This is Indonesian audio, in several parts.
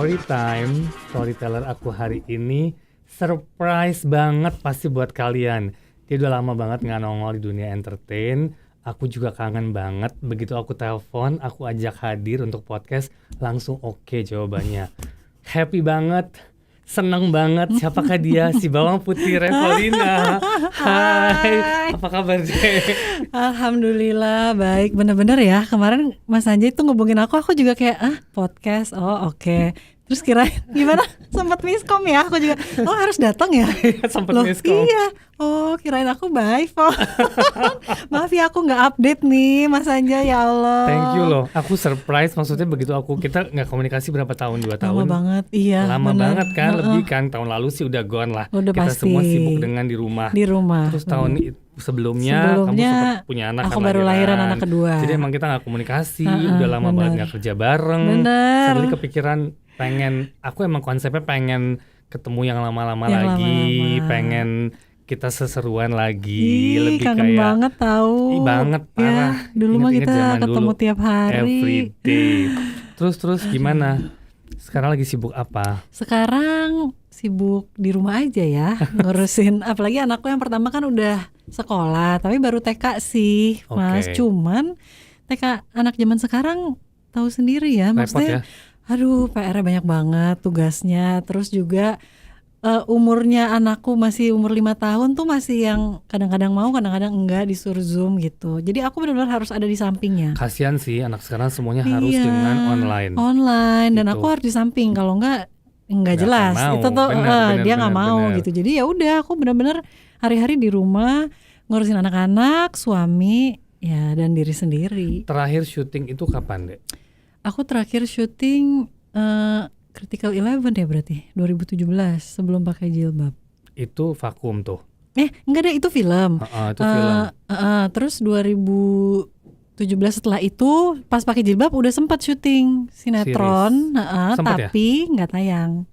Story time, storyteller aku hari ini surprise banget pasti buat kalian. Dia udah lama banget gak nongol di dunia entertain. Aku juga kangen banget. Begitu aku telepon, aku ajak hadir untuk podcast, langsung oke jawabannya. Happy banget, seneng banget. Siapakah dia? Si Bawang Putih Revolina. Hai, apa kabar Dek? Alhamdulillah baik, bener-bener ya. Kemarin Mas Anjay tuh ngubungin aku juga kayak podcast, oke. Terus kira gimana? Sempat miskom ya, aku juga. Harus datang ya? Sempat miskom. Iya. Kirain aku bye phone. Maaf ya aku nggak update nih, Mas Anjay, ya Allah. Thank you loh. Aku surprise, maksudnya begitu kita nggak komunikasi berapa tahun, 2 tahun. Lama banget, iya. Lama bener. banget kan, lebih kan tahun lalu sih udah gone lah. Udah kita pasti. semua sibuk dengan di rumah. Terus tahun sebelumnya kamu sempat punya anak. Aku baru lahiran anak kedua. Jadi emang kita nggak komunikasi, udah lama banget nggak kerja bareng. Suddenly kepikiran aku emang konsepnya pengen ketemu yang lama-lama lagi, pengen kita seseruan lagi. Lebih kangen kayak banget tahu. Banget parah. Ya, dulu mah kita ketemu dulu, tiap hari. Every day. Terus gimana? Sekarang lagi sibuk apa? Sekarang sibuk di rumah aja ya, ngurusin. Apalagi anakku yang pertama kan udah sekolah, tapi baru TK sih, Mas. Cuman TK anak zaman sekarang tahu sendiri ya, maksudnya. Repot ya? Aduh, PR-nya banyak banget tugasnya. Terus juga umurnya anakku masih umur 5 tahun tuh masih yang kadang-kadang mau, kadang-kadang enggak, disuruh Zoom gitu. Jadi aku benar-benar harus ada di sampingnya. Kasian sih anak sekarang semuanya harus dengan online. Dan aku harus di samping, kalau enggak jelas. Itu tuh dia nggak mau gitu. Jadi ya udah, aku benar-benar hari-hari di rumah ngurusin anak-anak, suami, ya, dan diri sendiri. Terakhir syuting itu kapan, Dek? Aku terakhir syuting Critical 11 ya berarti 2017, sebelum pakai jilbab. Itu vakum tuh? Enggak deh, itu film. Itu film. Terus 2017 setelah itu pas pakai jilbab udah sempat syuting sinetron, tapi nggak tayang.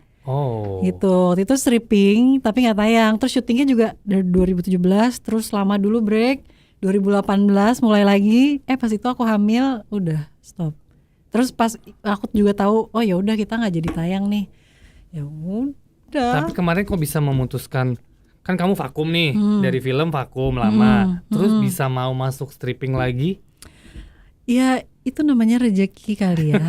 Gitu. Waktu itu stripping tapi nggak tayang. Terus syutingnya juga dari 2017, terus lama dulu break. 2018 mulai lagi. Pas itu aku hamil, udah stop. Terus pas aku juga tahu, ya udah kita nggak jadi tayang nih. Ya udah. Tapi kemarin kok bisa memutuskan, kan kamu vakum nih, dari film vakum lama, terus bisa mau masuk stripping lagi? Ya itu namanya rezeki kali ya.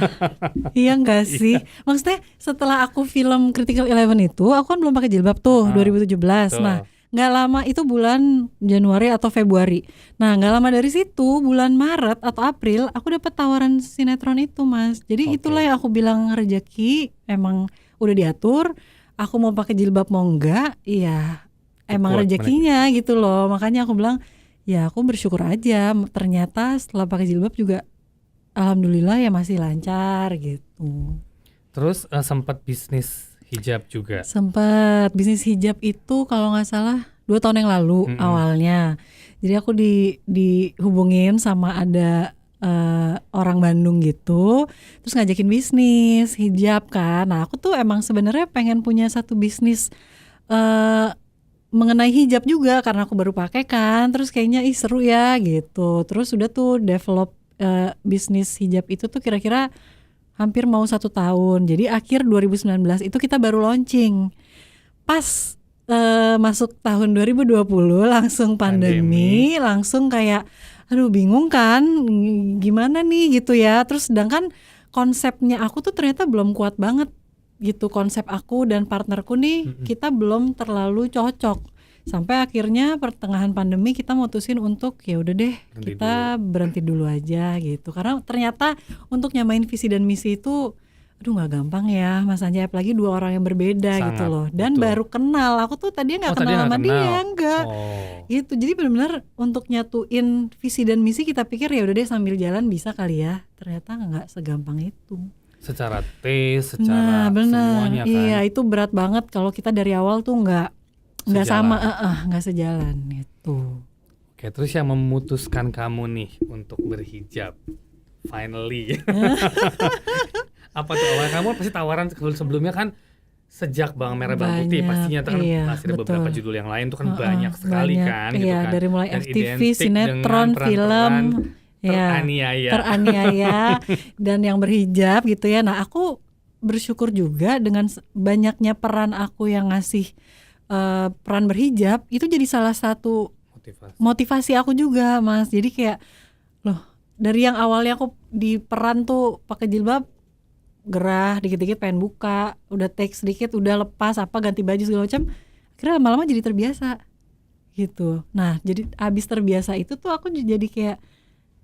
Iya nggak sih? Maksudnya setelah aku film Critical 11 itu, aku kan belum pakai jilbab tuh, 2017. Nah, nggak lama itu bulan Januari atau Februari. Nah, nggak lama dari situ bulan Maret atau April aku dapat tawaran sinetron itu, Mas. Jadi itulah yang aku bilang rezeki, emang udah diatur. Aku mau pakai jilbab mau enggak, iya emang rezekinya gitu loh. Makanya aku bilang ya aku bersyukur aja. Ternyata setelah pakai jilbab juga alhamdulillah ya masih lancar gitu. Terus sempat bisnis hijab juga? Sempat bisnis hijab itu kalau nggak salah 2 tahun yang lalu awalnya. Jadi aku dihubungin sama ada orang Bandung gitu, terus ngajakin bisnis hijab kan. Nah aku tuh emang sebenarnya pengen punya satu bisnis mengenai hijab juga karena aku baru pakai kan. Terus kayaknya seru ya gitu. Terus udah tuh develop bisnis hijab itu tuh kira-kira hampir mau 1 tahun. Jadi akhir 2019 itu kita baru launching. Pas masuk tahun 2020 langsung pandemi. Langsung kayak aduh bingung kan gimana nih gitu ya. Terus sedangkan konsepnya aku tuh ternyata belum kuat banget gitu. Konsep aku dan partnerku nih kita belum terlalu cocok. Sampai akhirnya pertengahan pandemi kita mutusin untuk ya udah deh kita berhenti dulu aja gitu. Karena ternyata untuk nyamain visi dan misi itu nggak gampang ya Mas Anjay, apalagi 2 orang yang berbeda. Sangat, gitu loh. Dan baru kenal. Aku tuh tadinya nggak kenal sama dia, enggak. Gitu. Jadi benar-benar untuk nyatuin visi dan misi kita pikir ya udah deh sambil jalan bisa kali ya. Ternyata nggak segampang itu. Secara taste, secara semuanya kan. Iya, itu berat banget kalau kita dari awal tuh nggak sama, nggak sejalan gitu. Oke, terus yang memutuskan kamu nih untuk berhijab, finally, apa tuh? Kamu pasti tawaran sebelumnya kan sejak Bawang Merah Bawang Putih pastinya kan masih ada beberapa judul yang lain tuh kan banyak sekali kan. Gitu kan. Dari mulai FTV, sinetron, film, teraniaya dan yang berhijab gitu ya. Nah aku bersyukur juga dengan banyaknya peran aku yang ngasih peran berhijab, itu jadi salah satu motivasi aku juga, Mas. Jadi kayak loh, dari yang awalnya aku di peran tuh pakai jilbab, gerah, dikit-dikit pengen buka, udah take sedikit, udah lepas apa ganti baju segala macam, akhirnya lama-lama jadi terbiasa gitu. Nah, jadi abis terbiasa itu tuh aku jadi kayak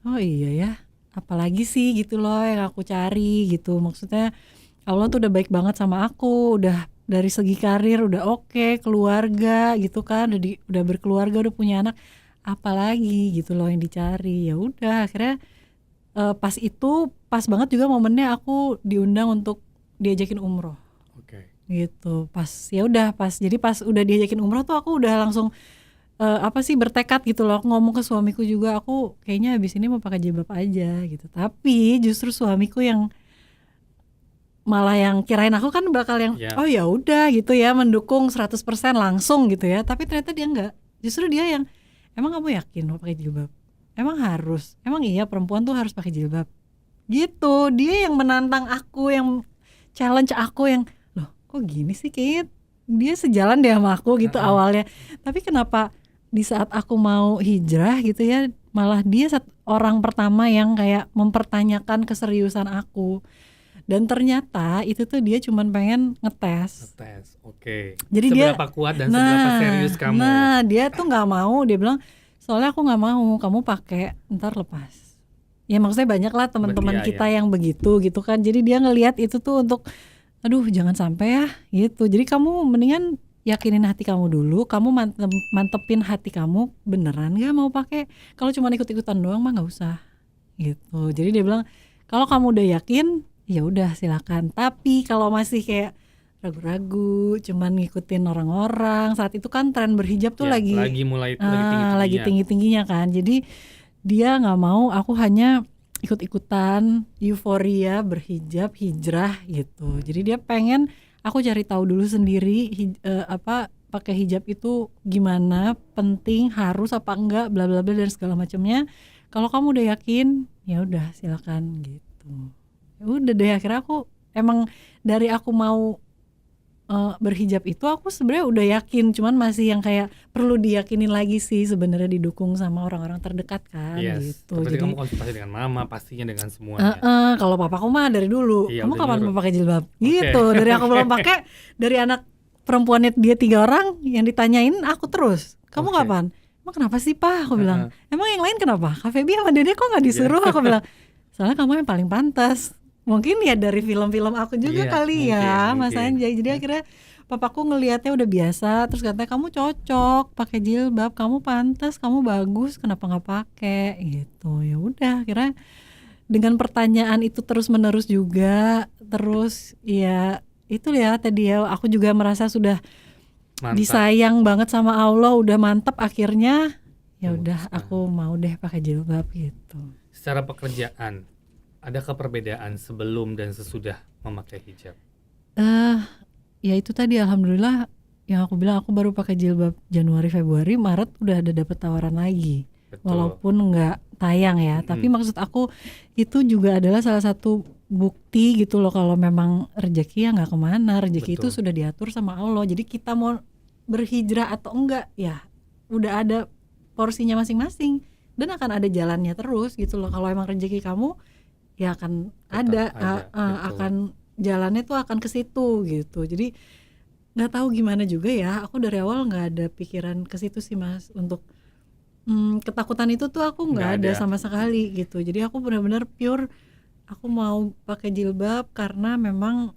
oh iya ya, apalagi sih gitu loh yang aku cari gitu. Maksudnya Allah tuh udah baik banget sama aku, udah dari segi karir udah oke, keluarga gitu kan, udah berkeluarga, udah punya anak, apalagi gitu loh yang dicari. Ya udah akhirnya pas banget juga momennya aku diundang untuk diajakin umroh. Gitu. Jadi pas udah diajakin umroh tuh aku udah langsung bertekad gitu loh. Aku ngomong ke suamiku juga, aku kayaknya habis ini mau pakai jilbab aja gitu. Tapi justru suamiku yang malah yang kirain aku kan bakal yang oh ya udah gitu ya, mendukung 100% langsung gitu ya. Tapi ternyata dia enggak. Justru dia yang emang kamu yakin mau pakai jilbab? Emang harus? Emang iya perempuan tuh harus pakai jilbab? Gitu. Dia yang menantang aku, yang challenge aku, yang loh kok gini sih, kayaknya dia sejalan deh sama aku gitu awalnya. Tapi kenapa di saat aku mau hijrah gitu ya, malah dia orang pertama yang kayak mempertanyakan keseriusan aku. Dan ternyata itu tuh dia cuman pengen ngetes. Oke. Jadi seberapa kuat dan seberapa serius kamu. Nah, dia tuh nggak mau, dia bilang soalnya aku nggak mau kamu pakai ntar lepas. Ya maksudnya banyak lah teman-teman kita yang begitu gitu kan. Jadi dia ngelihat itu tuh untuk aduh jangan sampai ya gitu. Jadi kamu mendingan yakinin hati kamu dulu, kamu mantepin hati kamu beneran nggak mau pakai. Kalau cuma ikut-ikutan doang mah nggak usah gitu. Jadi dia bilang kalau kamu udah yakin ya udah silakan. Tapi kalau masih kayak ragu-ragu, cuman ngikutin orang-orang, saat itu kan tren berhijab tuh lagi tinggi-tingginya kan. Jadi dia nggak mau aku hanya ikut-ikutan euforia berhijab, hijrah gitu. Jadi dia pengen aku cari tahu dulu sendiri pakai hijab itu gimana, penting, harus apa enggak, bla bla bla dan segala macamnya. Kalau kamu udah yakin, ya udah silakan gitu. Ya udah deh, akhirnya aku emang dari aku mau berhijab itu aku sebenarnya udah yakin, cuman masih yang kayak perlu diyakinin lagi sih sebenarnya, didukung sama orang-orang terdekat kan gitu. Jadi kamu konsultasi dengan mama, pastinya dengan semuanya. Kalau papaku mah dari dulu, kamu kapan mau pakai jilbab? Gitu. Dari aku belum pakai, dari anak perempuannya dia 3 orang yang ditanyain aku terus, kamu kapan? Emang kenapa sih Pak? Aku bilang, emang yang lain kenapa? Kak Feby sama Dede kok nggak disuruh? Aku bilang, soalnya kamu yang paling pantas. Mungkin ya dari film-film aku juga kali ya, Mas Anjay. Jadi akhirnya papaku ngelihatnya udah biasa, terus katanya kamu cocok pakai jilbab, kamu pantas, kamu bagus, kenapa nggak pakai gitu. Ya udah, akhirnya dengan pertanyaan itu terus menerus juga, terus ya itu ya tadi ya, aku juga merasa sudah disayang banget sama Allah, udah mantep akhirnya. Ya udah, aku mau deh pakai jilbab gitu. Secara pekerjaan, adakah perbedaan sebelum dan sesudah memakai hijab? Ya itu tadi alhamdulillah yang aku bilang, aku baru pakai jilbab Januari, Februari, Maret udah ada dapet tawaran lagi. Betul. Walaupun nggak tayang ya, tapi maksud aku itu juga adalah salah satu bukti gitu loh kalau memang rezeki ya nggak kemana, rezeki itu sudah diatur sama Allah. Jadi kita mau berhijrah atau enggak ya udah ada porsinya masing-masing dan akan ada jalannya terus gitu loh. Kalau emang rezeki kamu ya akan akan jalannya tuh akan ke situ gitu. Jadi nggak tahu gimana juga ya, aku dari awal nggak ada pikiran ke situ sih Mas, untuk ketakutan itu tuh aku nggak ada sama sekali gitu. Jadi aku benar-benar pure aku mau pakai jilbab karena memang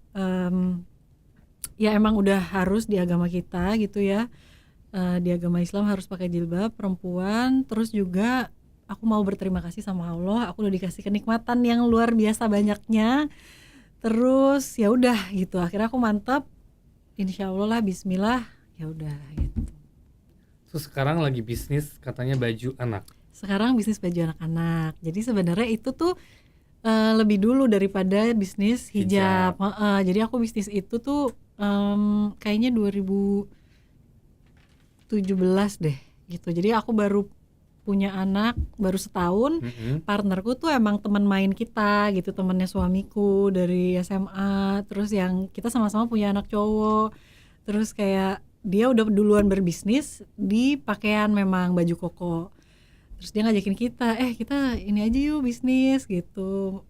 ya emang udah harus di agama kita gitu ya, di agama Islam harus pakai jilbab perempuan. Terus juga aku mau berterima kasih sama Allah, aku udah dikasih kenikmatan yang luar biasa banyaknya. Terus ya udah gitu, akhirnya aku mantap, insya Allah lah, Bismillah, ya udah gitu. Terus sekarang lagi bisnis katanya baju anak. Sekarang bisnis baju anak-anak. Jadi sebenarnya itu tuh lebih dulu daripada bisnis hijab. Jadi aku bisnis itu tuh kayaknya 2017 deh gitu. Jadi aku baru punya anak baru setahun. Partnerku tuh emang teman main kita gitu, temannya suamiku dari SMA. Terus yang kita sama-sama punya anak cowok. Terus kayak dia udah duluan berbisnis di pakaian, memang baju koko. Terus dia ngajakin kita ini aja yuk bisnis gitu,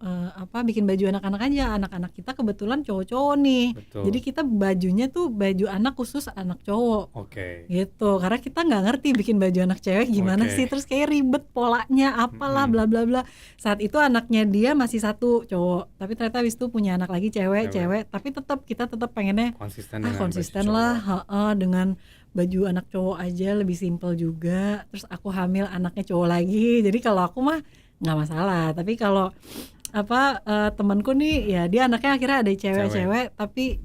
bikin baju anak-anak aja. Anak-anak kita kebetulan cowok-cowok nih. Betul. Jadi kita bajunya tuh baju anak khusus anak cowok. Oke. Gitu, karena kita nggak ngerti bikin baju anak cewek gimana Oke. sih, terus kayak ribet polanya apalah bla bla bla. Saat itu anaknya dia masih satu cowok, tapi ternyata habis itu punya anak lagi cewek, tapi kita tetap pengennya Konsisten dengan konsisten baju lah, cowok. dengan baju anak cowok aja lebih simpel juga. Terus aku hamil anaknya cowok lagi, jadi kalau aku mah nggak masalah. Tapi kalau temanku nih ya, dia anaknya akhirnya ada cewek. Tapi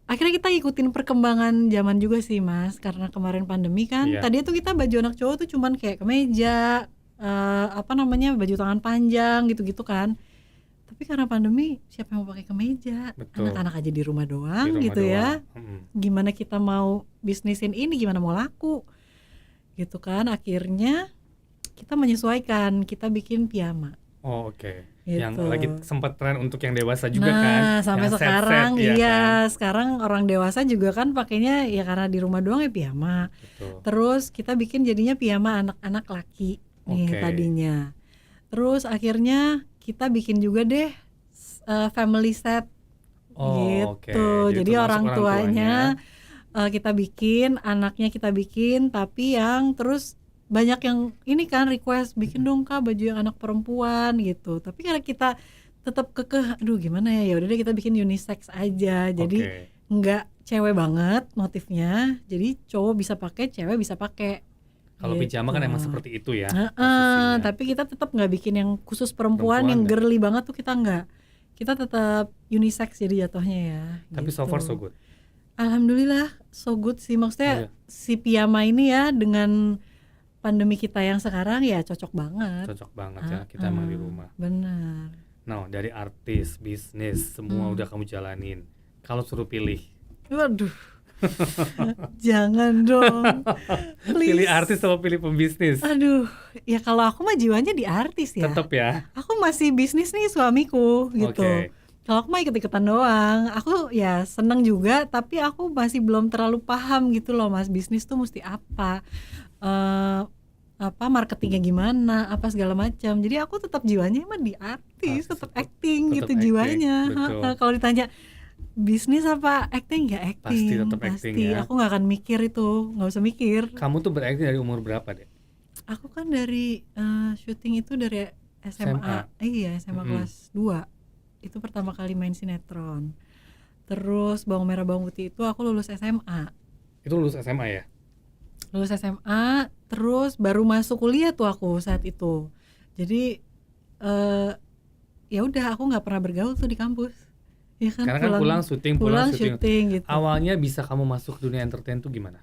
akhirnya kita ikutin perkembangan zaman juga sih Mas, karena kemarin pandemi kan. Iya. Tadi tuh kita baju anak cowok tuh cuman kayak kemeja, baju tangan panjang gitu-gitu kan. Tapi karena pandemi siapa yang mau pakai kemeja? Betul. Anak-anak aja di rumah doang Di rumah gitu ya. doang. Gimana kita mau bisnisin ini, gimana mau laku gitu kan. Akhirnya kita menyesuaikan, kita bikin piyama. Oh oke. Gitu. Yang lagi sempat tren untuk yang dewasa juga kan. Nah sampai yang sekarang set-set, kan? sekarang orang dewasa juga kan pakainya ya karena di rumah doang ya piyama. Betul. Terus kita bikin jadinya piyama anak-anak laki nih tadinya. Terus akhirnya kita bikin juga deh family set gitu. Jadi orang tuanya kita bikin, anaknya kita bikin, tapi yang terus banyak yang ini kan request bikin dong Kak baju yang anak perempuan gitu. Tapi karena kita tetap kekeh, aduh gimana ya udah deh kita bikin unisex aja. Jadi nggak cewek banget motifnya. Jadi cowok bisa pakai, cewek bisa pakai. Kalau pijama kan emang seperti itu ya. Tapi kita tetap nggak bikin yang khusus perempuan yang girly banget tuh, kita nggak. Kita tetap unisex jadi jatuhnya ya. Tapi so far so good. Alhamdulillah so good sih, maksudnya si piyama ini ya dengan pandemi kita yang sekarang ya cocok banget. Cocok banget ya, kita emang di rumah. Benar. Nah dari artis, bisnis, semua udah kamu jalanin. Kalau suruh pilih, waduh. Jangan dong. pilih artis atau pilih pembisnis? Aduh, ya kalau aku mah jiwanya di artis ya. Tetap ya. Aku masih bisnis nih suamiku gitu. Kalau aku mah ikut-ikutan doang. Aku ya seneng juga, tapi aku masih belum terlalu paham gitu loh Mas, bisnis tuh mesti apa, marketingnya gimana, apa segala macam. Jadi aku tetap jiwanya emang di artis, tetap acting gitu jiwanya. Kalau ditanya bisnis apa acting, ya acting. Pasti tetap acting ya. Aku nggak akan mikir itu, nggak usah mikir. Kamu tuh berakting dari umur berapa deh? Aku kan dari syuting itu dari SMA. Iya, SMA kelas 2. Itu pertama kali main sinetron. Terus Bawang Merah Bawang Putih itu aku lulus SMA. Itu lulus SMA ya? Lulus SMA, terus baru masuk kuliah tuh aku saat itu. Jadi ya udah aku nggak pernah bergaul tuh di kampus. Ya kan, karena kan pulang syuting. Gitu. Awalnya bisa kamu masuk dunia entertain tuh gimana?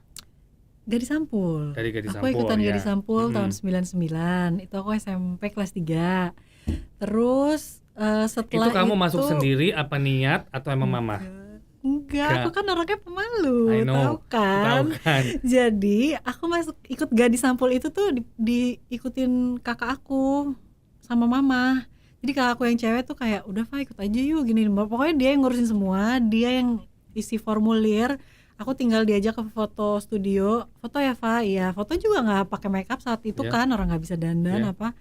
Gadis Sampul. Dari Gadis Sampul. Aku ikutan Gadis Sampul tahun 99. Itu aku SMP kelas 3. Terus setelah itu kamu masuk sendiri apa niat atau emang mama? Enggak, aku kan orangnya pemalu, tahu kan? Jadi aku ikut Gadis Sampul itu tuh diikutin kakak aku sama mama. Jadi kakak aku yang cewek tuh kayak udah Fa ikut aja yuk gini. Pokoknya dia yang ngurusin semua, dia yang isi formulir. Aku tinggal diajak ke foto studio. Foto ya Fa, iya. Foto juga nggak pakai makeup saat itu kan, orang nggak bisa dandan apa.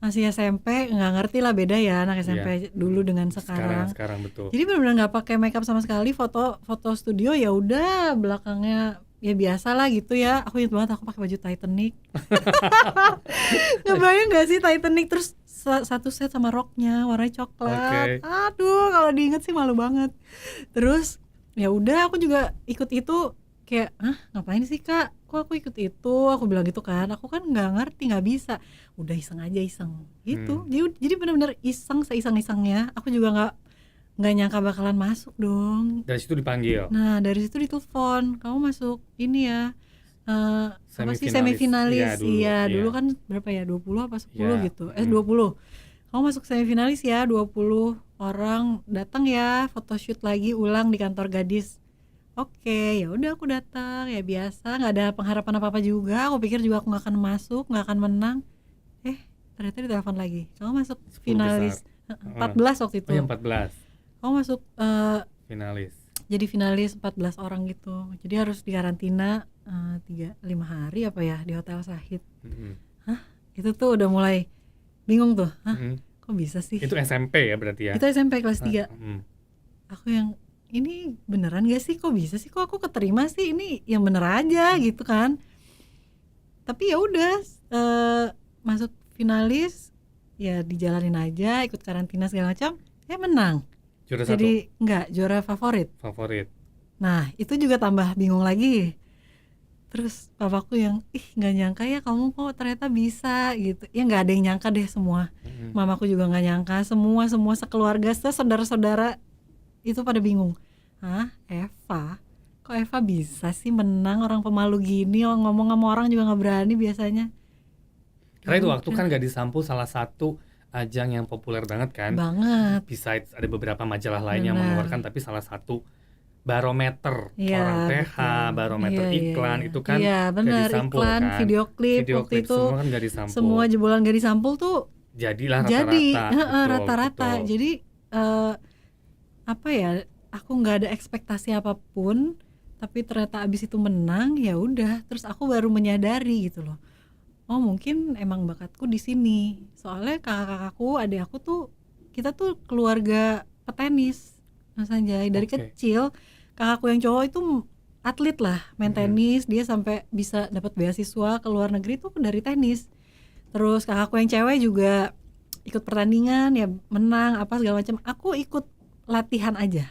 Masih SMP, nggak ngerti lah beda ya anak SMP dulu dengan sekarang. Sekarang betul. Jadi benar-benar nggak pakai makeup sama sekali. Foto studio ya udah belakangnya ya biasa lah gitu ya. Aku ingat banget aku pakai baju Titanic. Ngebayang nggak sih Titanic, terus satu set sama roknya warnanya coklat. Aduh, kalau diinget sih malu banget. Terus ya udah aku juga ikut itu, kayak ngapain sih Kak? Kok aku ikut itu? Aku bilang gitu kan. Aku kan nggak ngerti, nggak bisa. Udah iseng aja gitu. Jadi benar-benar iseng, seiseng-isengnya. Aku juga nggak nyangka bakalan masuk dong. Dari situ dipanggil. Nah dari situ ditelepon, kamu masuk ini ya. Semifinalis. Iya, dulu kan berapa ya, 20 apa 10 gitu. 20. Kamu masuk semifinalis ya, 20 orang datang ya, photoshoot lagi ulang di kantor Gadis. Oke, ya udah aku datang ya biasa, nggak ada pengharapan apa-apa juga. Aku pikir juga aku nggak akan masuk, nggak akan menang. Eh, ternyata ditelepon lagi. Kamu masuk 10 besar. finalis. Heeh. 14 waktu Oh ya itu. 14 Kamu masuk finalis. jadi finalis 14 orang gitu. Jadi harus dikarantina 5 hari apa ya di Hotel Sahid. Mm-mm. Itu tuh udah mulai bingung tuh. Mm-mm. Kok bisa sih? Itu SMP ya berarti ya? Itu SMP kelas 3. Mm. Aku yang ini beneran gak sih, kok bisa sih, kok aku keterima sih, ini yang bener aja gitu kan. Tapi ya udah masuk finalis ya dijalanin aja, ikut karantina segala macam, menang. Juara Jadi enggak juara favorit. favorit. Nah itu juga tambah bingung lagi. Terus papaku yang nggak nyangka ya kamu kok ternyata bisa gitu ya, nggak ada yang nyangka deh semua. Mamaku juga nggak nyangka, semua sekeluarga, saudara-saudara itu pada bingung. Eva, kok Eva bisa sih menang, orang pemalu gini, ngomong sama orang juga nggak berani biasanya. Karena itu waktu kan Gadis Sampul salah satu ajang yang populer banget kan. Banget. Besides ada beberapa majalah lain yang Benar. mengeluarkan, tapi salah satu barometer Iya, orang PH, betul. barometer Iya, iklan iya. itu kan Iya benar, Gadis Sampul iklan, kan. video klip waktu itu semua kan Gadis Sampul. semua jebolan Gadis Sampul tuh Jadilah jadi rata-rata. rata-rata. Betul. Jadi apa ya, aku nggak ada ekspektasi apapun, tapi ternyata abis itu menang, ya udah. Terus aku baru menyadari gitu loh, oh mungkin emang bakatku di sini. Soalnya kakak-kakakku, adik aku tuh, kita tuh keluarga petenis Mas Anjay. Dari Oke. kecil kakakku yang cowok itu atlet lah, main tenis. Dia sampai bisa dapat beasiswa ke luar negeri tuh dari tenis. Terus kakakku yang cewek juga ikut pertandingan, ya menang apa segala macam. Aku ikut latihan aja,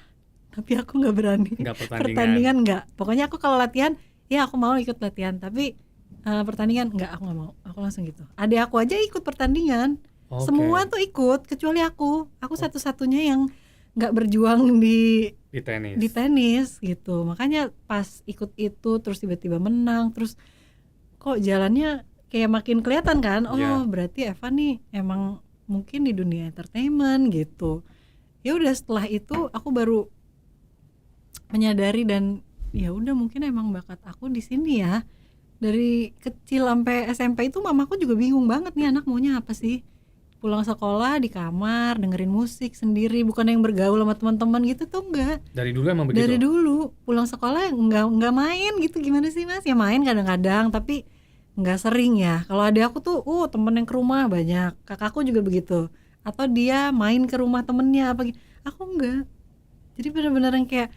tapi aku nggak berani Nggak pertandingan nggak. Pokoknya aku kalau latihan ya aku mau ikut latihan, tapi pertandingan nggak, aku nggak mau. Aku langsung gitu. Adik aku aja ikut pertandingan. Oke. Semua tuh ikut kecuali aku satu-satunya yang nggak berjuang di tenis gitu. Makanya pas ikut itu terus tiba-tiba menang, terus kok jalannya kayak makin kelihatan kan. Oh Iya. berarti Eva nih emang mungkin di dunia entertainment gitu. Ya udah, setelah itu aku baru menyadari dan ya udah, mungkin emang bakat aku di sini ya. Dari kecil sampai SMP itu mamaku juga bingung banget, nih anak maunya apa sih. Pulang sekolah di kamar dengerin musik sendiri, bukan yang bergaul sama teman-teman gitu tuh, enggak. Dari dulu emang begitu? Dari dulu pulang sekolah enggak main gitu. Gimana sih Mas? Ya main kadang-kadang, tapi enggak sering ya. Kalau ada aku tuh temen yang ke rumah banyak. Kakakku juga begitu. Atau dia main ke rumah temennya apa gitu. Aku enggak. Jadi benar-benar yang kayak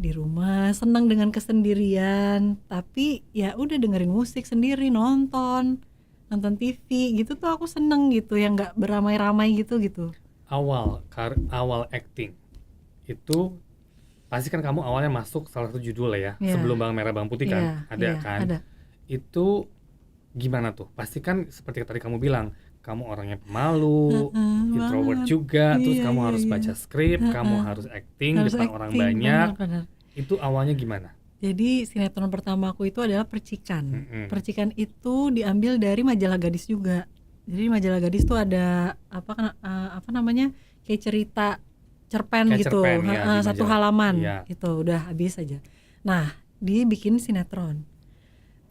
di rumah senang dengan kesendirian, tapi ya udah dengerin musik sendiri, nonton TV gitu tuh aku seneng gitu, yang nggak beramai-ramai gitu. Awal acting itu pasti kan kamu awalnya masuk salah satu judul lah ya, Yeah. Sebelum Bawang Merah Bawang Putih kan, ada kan? Ada. Itu gimana tuh? Pasti kan seperti tadi kamu bilang, kamu orangnya pemalu, introvert banget. juga, terus Iya, kamu iya, harus iya. baca skrip, kamu harus acting Harus depan orang acting, banyak. benar. Itu awalnya gimana? Jadi sinetron pertama aku itu adalah Percikan. Mm-mm. Percikan itu diambil dari majalah Gadis juga. Jadi majalah Gadis tuh ada apa namanya, kayak cerita cerpen Kayak gitu, cerpen, ya, di satu majalah. halaman Iya. gitu, udah habis aja. Nah dibikin sinetron.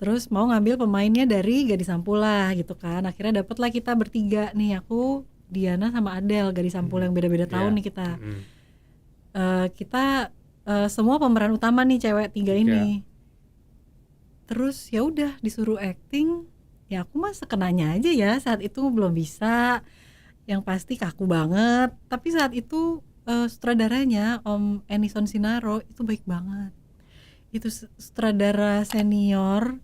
Terus mau ngambil pemainnya dari Gadis Sampul lah gitu kan. Akhirnya dapatlah kita bertiga nih, aku, Diana sama Adele, Gadis Sampul yang beda-beda tahun nih kita. Kita semua pemeran utama nih, cewek tiga ini. Terus ya udah disuruh acting, ya aku mah sekenanya aja ya. Saat itu belum bisa, yang pasti kaku banget. Tapi saat itu sutradaranya Om Enison Sinaro itu baik banget. Itu sutradara senior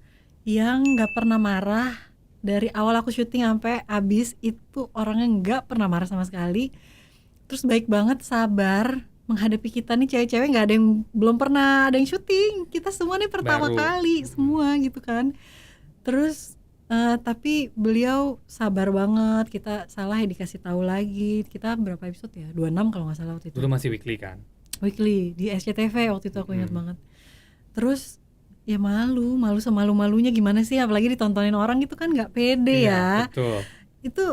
yang nggak pernah marah. Dari awal aku syuting sampai habis itu orangnya nggak pernah marah sama sekali. Terus baik banget, sabar menghadapi kita nih cewek-cewek, nggak ada yang belum pernah ada yang syuting, kita semua nih pertama kali semua gitu kan. Terus tapi beliau sabar banget, kita salah ya dikasih tahu lagi. Kita berapa episode ya, 26 kalau nggak salah waktu itu. Dulu masih weekly kan? Weekly di SCTV waktu itu, aku ingat banget. Terus ya malu semalu-malunya gimana sih, apalagi ditontonin orang gitu kan, nggak pede ya. Betul. Itu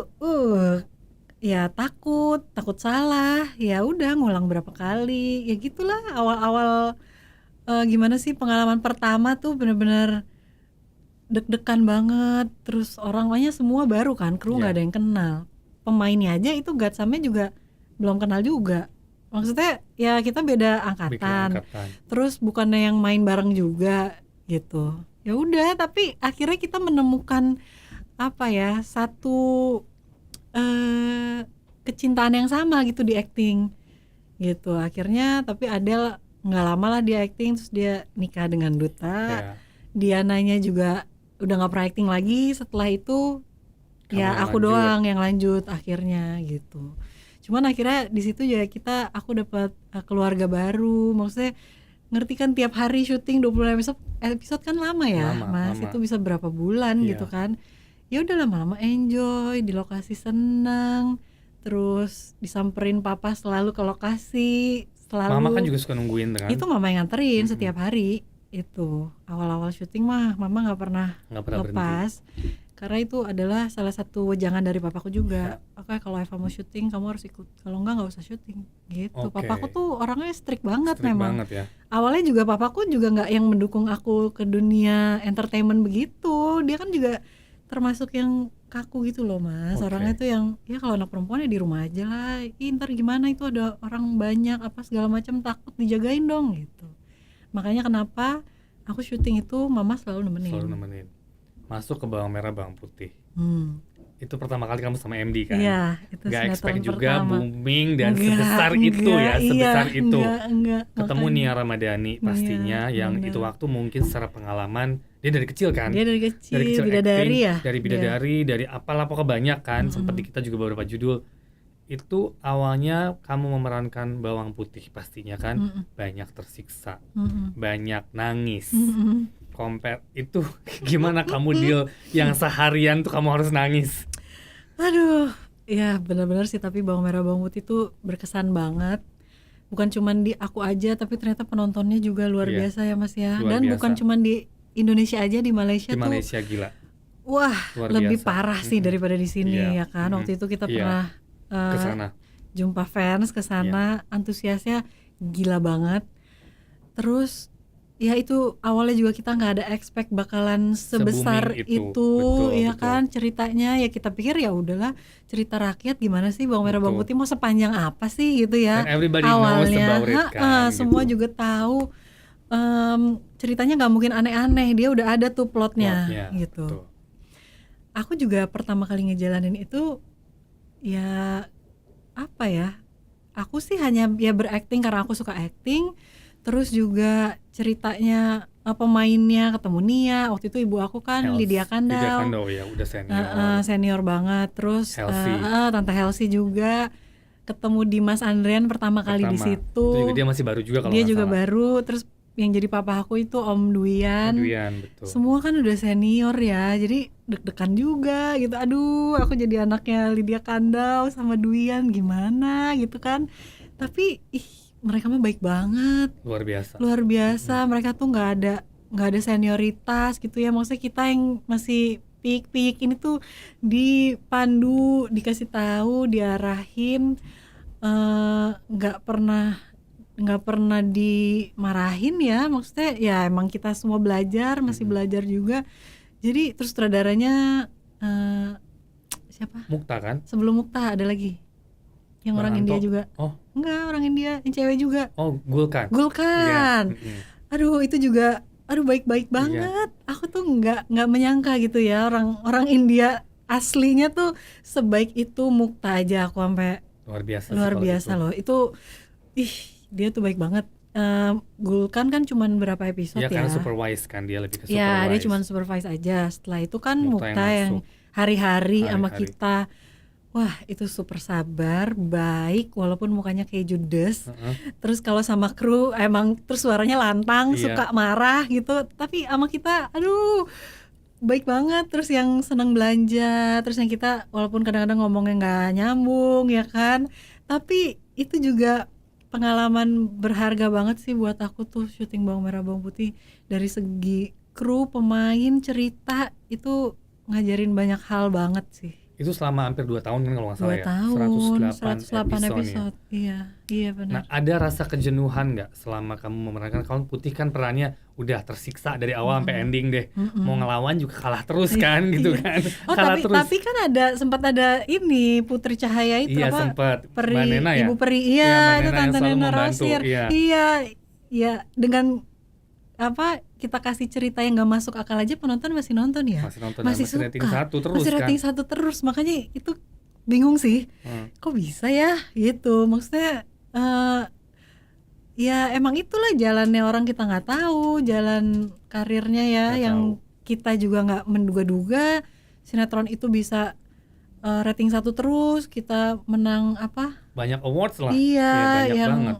ya takut salah, ya udah ngulang berapa kali, ya gitulah awal-awal gimana sih pengalaman pertama tuh bener-bener deg-degan banget. Terus orang-orangnya semua baru kan, kru nggak Iya. ada yang kenal. Pemainnya aja itu Gatsamnya juga belum kenal juga. Maksudnya ya kita beda Bikin angkatan. angkatan. Terus bukannya yang main bareng juga gitu. Ya udah, tapi akhirnya kita menemukan apa ya, satu kecintaan yang sama gitu di acting gitu. Akhirnya tapi Adele nggak lama lah dia acting, terus dia nikah dengan Duta. Ya. Diananya juga udah nggak pernah acting lagi setelah itu. Kamu Ya yang aku lanjut. doang yang lanjut akhirnya gitu. Cuman akhirnya di situ ya aku dapat keluarga baru. Maksudnya ngerti kan tiap hari syuting 20 episode kan lama ya, Mas. Lama. Itu bisa berapa bulan Iya. gitu kan. Ya udah lama-lama enjoy, di lokasi senang. Terus disamperin papa selalu ke lokasi, selalu. Mama kan juga suka nungguin kan? Itu mama yang nganterin setiap hari. Itu awal-awal syuting mah mama nggak pernah Nggak pernah berhenti. lepas. Karena itu adalah salah satu wejangan dari papaku juga. Oke, kalau Eva mau syuting kamu harus ikut. Kalau nggak usah syuting. Gitu. Oke. Papaku tuh orangnya strict banget Strict memang. banget ya. Awalnya juga papaku juga nggak yang mendukung aku ke dunia entertainment begitu. Dia kan juga termasuk yang kaku gitu loh, Mas. Oke. Orangnya tuh yang ya kalau anak perempuan ya di rumah aja lah. Ih, ntar gimana itu ada orang banyak apa segala macam, takut dijagain dong gitu. Makanya kenapa aku syuting itu mama selalu nemenin. Selalu nemenin. Masuk ke Bawang Merah Bawang Putih. Hmm. Itu pertama kali kamu sama MD kan? Iya, itu Nggak sinetron expect juga pertama. booming dan Enggak, sebesar itu ya, enggak, sebesar iya, itu. enggak, Ketemu makanya. Nia Ramadhani pastinya Iya, yang bener. itu waktu mungkin secara pengalaman dia dari kecil kan? Dia dari kecil, Dari bidadari acting, ya. dari bidadari, dari apalah pokoknya banyak kan. Sempat di kita juga beberapa judul. Itu awalnya kamu memerankan Bawang Putih pastinya kan? Banyak tersiksa, banyak nangis. Compare itu gimana kamu deal yang seharian tuh kamu harus nangis? Aduh, ya benar-benar sih, tapi Bawang Merah Bawang Putih itu berkesan banget. Bukan cuman di aku aja, tapi ternyata penontonnya juga luar Iya, biasa ya Mas ya. luar Dan biasa. bukan cuman di Indonesia aja, di Malaysia Di tuh Malaysia gila, wah luar lebih biasa. parah sih daripada di sini Iya, ya kan. Waktu itu kita iya. pernah Ke sana. jumpa fans ke sana, antusiasnya gila banget. Terus ya itu awalnya juga kita nggak ada expect bakalan sebesar Se-booming itu. itu, Betul, ya betul. kan ceritanya. Ya kita pikir ya udahlah cerita rakyat, gimana sih Bawang Merah Bawang Betul. Putih mau sepanjang apa sih gitu ya. And everybody knows about it kan, semua gitu. juga tahu ceritanya nggak mungkin aneh-aneh, dia udah ada tuh plotnya gitu. betul. Aku juga pertama kali ngejalanin itu ya apa ya, aku sih hanya ya berakting karena aku suka acting. Terus juga ceritanya pemainnya ketemu Nia, waktu itu ibu aku kan Lydia Lydia Kandau, Kandau ya udah senior. senior banget. Terus Helsi. Tante Helsi juga, ketemu Dimas Andrian pertama kali di situ. Itu juga dia masih baru juga kalau Dia nggak juga salah. baru. Terus yang jadi papa aku itu Om Duyan. Duyan, betul. Semua kan udah senior ya, jadi deg-degan juga gitu. Aduh, aku jadi anaknya Lydia Kandau sama Duyan, gimana gitu kan. Tapi mereka mah baik banget, Luar biasa. mereka tuh nggak ada senioritas gitu ya. Maksudnya kita yang masih pik-pik ini tuh dipandu, dikasih tahu, diarahin, nggak pernah dimarahin ya. Maksudnya ya emang kita semua belajar, masih belajar juga. Jadi terus sutradaranya siapa? Mukta kan? Sebelum Mukta ada lagi yang orang Bang India Anto. juga. Oh, Enggak, orang India, yang cewek juga. oh Gulkan. Gulkan. Iya, Aduh, itu juga baik-baik banget. Aku tuh nggak menyangka gitu ya, orang India aslinya tuh sebaik itu. Mukta aja aku sampai Luar biasa. luar biasa loh. Itu dia tuh baik banget. Gulkan kan cuman berapa episode Iya, ya? karena supervise kan, dia lebih ke supervise. Ya, dia cuman supervise aja. Setelah itu kan Mukta Mukta yang hari-hari sama Hari-hari. kita. Wah, itu super sabar, baik, walaupun mukanya kayak judes. Terus kalau sama kru emang terus suaranya lantang, Iya. suka marah gitu. Tapi sama kita, aduh, baik banget. Terus yang senang belanja, terus yang kita walaupun kadang-kadang ngomongnya nggak nyambung ya kan. Tapi itu juga pengalaman berharga banget sih buat aku tuh syuting Bawang Merah Bawang Putih. Dari segi kru, pemain, cerita, itu ngajarin banyak hal banget sih. Itu selama hampir 2 tahun kan kalau nggak salah 2 ya? tahun, 108 108 episode ya. episode. Iya, iya Nah, benar. ada rasa kejenuhan nggak selama kamu memerankan Kaum Putih? Kan perannya udah tersiksa dari awal sampai ending deh. Mau ngelawan juga kalah terus kan gitu Iya. kan. Oh, Kalah terus. tapi kan sempat ada ini Putri Cahaya itu Iya, apa? sempet. Mbak Peri, Nena ya? Ibu Peri. Iya, Mbak Iya, itu Nena yang Tante selalu Nena membantu. Rosir. Iya. Iya, iya dengan apa kita kasih cerita yang gak masuk akal aja penonton masih nonton ya, Masih nonton dan masih masih rating suka, 1 terus masih kan. rating 1 terus, makanya itu bingung sih, kok bisa ya gitu, maksudnya ya emang itulah jalannya orang, kita nggak tahu jalan karirnya ya, Nggak yang tahu. kita juga nggak menduga-duga sinetron itu bisa rating 1 terus, kita menang apa? Banyak awards lah. Iya, banyak yang banget.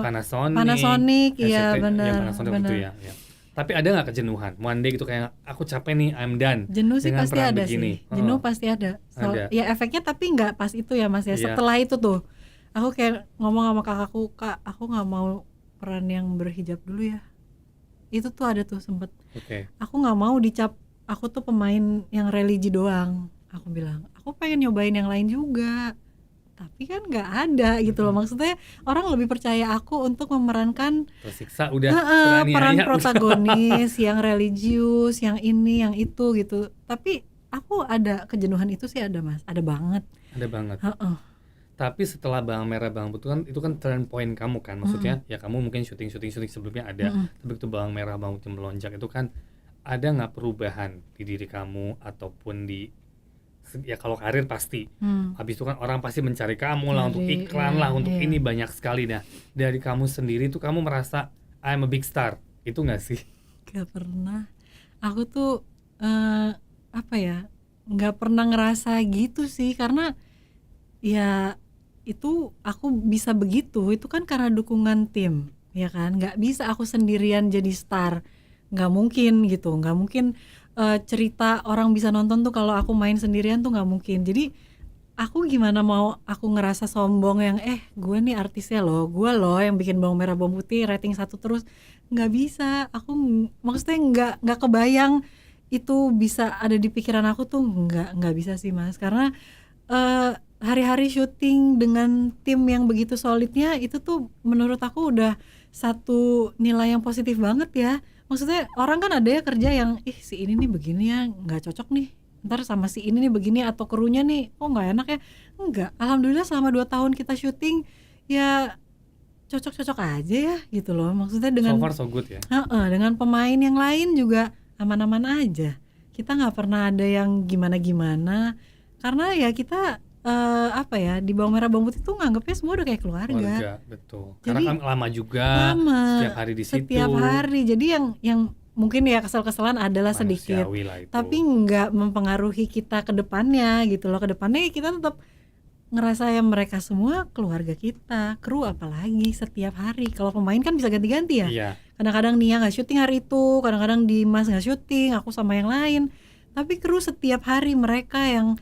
Panasonic, iya SCTV, benar, Panasonic benar. itu ya. Tapi ada nggak kejenuhan? One day gitu kayak aku capek nih, I'm done. Jenuh sih dengan pasti peran ada begini. sih, jenuh pasti ada. Ada. Ya efeknya tapi nggak pas itu ya Mas ya. Iya. Setelah itu tuh, aku kayak ngomong sama kakakku, Kak, aku nggak mau peran yang berhijab dulu ya. Itu tuh ada tuh sempet. Oke. Aku nggak mau dicap aku tuh pemain yang religi doang. Aku bilang, aku pengen nyobain yang lain juga. Tapi kan nggak ada gitu loh. Maksudnya orang lebih percaya aku untuk memerankan Tersiksa udah peran teraniaya, protagonis yang religius, yang ini, yang itu gitu. Tapi aku ada kejenuhan itu sih, ada Mas, ada banget. Ada banget. Heeh. Tapi setelah Bawang Merah Bawang Putih kan itu kan turn point kamu kan, maksudnya ya kamu mungkin syuting sebelumnya ada, tapi itu Bawang Merah Bawang Putih melonjak itu kan, ada nggak perubahan di diri kamu ataupun di ya kalau karir pasti, habis itu kan orang pasti mencari kamu lah untuk Cari, iklan lah, untuk iya. ini banyak sekali. Nah dari kamu sendiri tuh kamu merasa I'm a big star, itu nggak sih? Gak pernah. Aku tuh apa ya? Gak pernah ngerasa gitu sih, karena ya itu aku bisa begitu itu kan karena dukungan tim, ya kan? Gak bisa aku sendirian jadi star, gak mungkin gitu, gak mungkin cerita orang bisa nonton tuh kalau aku main sendirian tuh gak mungkin. Jadi aku gimana mau aku ngerasa sombong yang gue nih artisnya loh, gue loh yang bikin Bawang Merah Bawang Putih rating 1 terus, nggak bisa. Aku maksudnya nggak kebayang itu bisa ada di pikiran aku tuh, nggak bisa sih Mas, karena hari-hari syuting dengan tim yang begitu solidnya itu tuh menurut aku udah satu nilai yang positif banget ya. Maksudnya orang kan ada ya kerja yang si ini nih begini ya nggak cocok nih, ntar sama si ini nih begini, atau krunya nih kok nggak enak ya. Enggak, alhamdulillah selama 2 tahun kita syuting ya cocok-cocok aja ya gitu loh. Maksudnya dengan So far so good ya. dengan pemain yang lain juga aman-aman aja. Kita nggak pernah ada yang gimana-gimana, karena ya kita apa ya, di Bawang Merah Bawang Putih tuh nganggapnya semua udah kayak keluarga. Betul. Jadi, Karena kan lama juga, setiap hari di situ. Setiap hari. Jadi yang mungkin ya kesel-keselan adalah sedikit, Manusiawi lah itu. tapi nggak mempengaruhi kita ke depannya gitu loh. Ke depannya kita tetap ngerasa ya mereka semua keluarga kita, kru apalagi setiap hari. Kalau pemain kan bisa ganti-ganti ya. Iya. Kadang-kadang Nia nggak syuting hari itu, kadang-kadang Dimas nggak syuting, aku sama yang lain. Tapi kru setiap hari mereka yang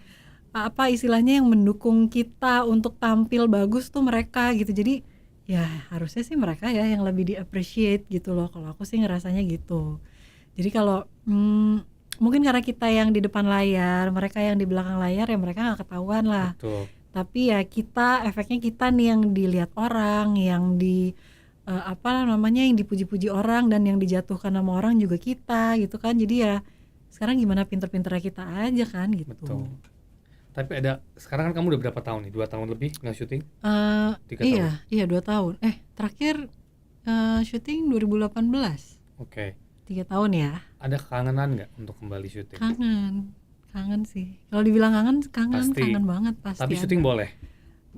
apa istilahnya yang mendukung kita untuk tampil bagus tuh mereka gitu. Jadi ya harusnya sih mereka ya yang lebih di appreciate gitu loh. Kalau aku sih ngerasanya gitu. Jadi kalau mungkin karena kita yang di depan layar, mereka yang di belakang layar ya mereka nggak ketahuan lah. Betul. Tapi ya kita, efeknya kita nih yang dilihat orang, yang di apa namanya, yang dipuji-puji orang, dan yang dijatuhkan sama orang juga kita gitu kan. Jadi ya sekarang gimana pinter-pinternya kita aja kan gitu. Betul. Tapi sekarang kan kamu udah berapa tahun nih? 2 tahun lebih nggak syuting? 3 tahun? Iya 2 tahun. Terakhir syuting 2018. Oke. 3 tahun ya. Ada kangenan nggak untuk kembali syuting? Kangen sih. Kalau dibilang kangen Pasti. kangen banget pasti. Tapi syuting ada. boleh?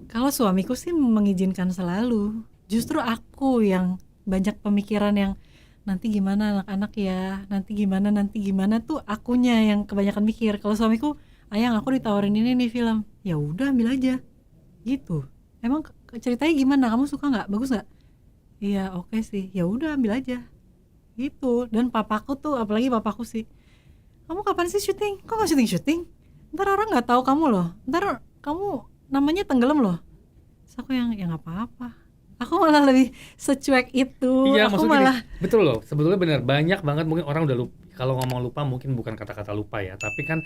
Kalau suamiku sih mengizinkan selalu. Justru aku yang banyak pemikiran yang nanti gimana anak-anak ya, nanti gimana tuh akunya yang kebanyakan mikir. Kalau suamiku, ayang aku ditawarin ini nih film, ya udah ambil aja gitu. Emang ceritanya gimana, kamu suka nggak, bagus nggak? Iya oke sih, ya udah ambil aja gitu. Dan papaku tuh, apalagi papaku sih, kamu kapan sih syuting, kok nggak syuting, ntar orang nggak tahu kamu loh, ntar kamu namanya tenggelam loh. Terus aku yang ya nggak apa-apa, aku malah lebih secuek itu. Iya, aku maksudnya malah gini, betul loh, sebetulnya benar, banyak banget mungkin orang udah lupa. Kalau ngomong lupa mungkin bukan kata-kata lupa ya, tapi kan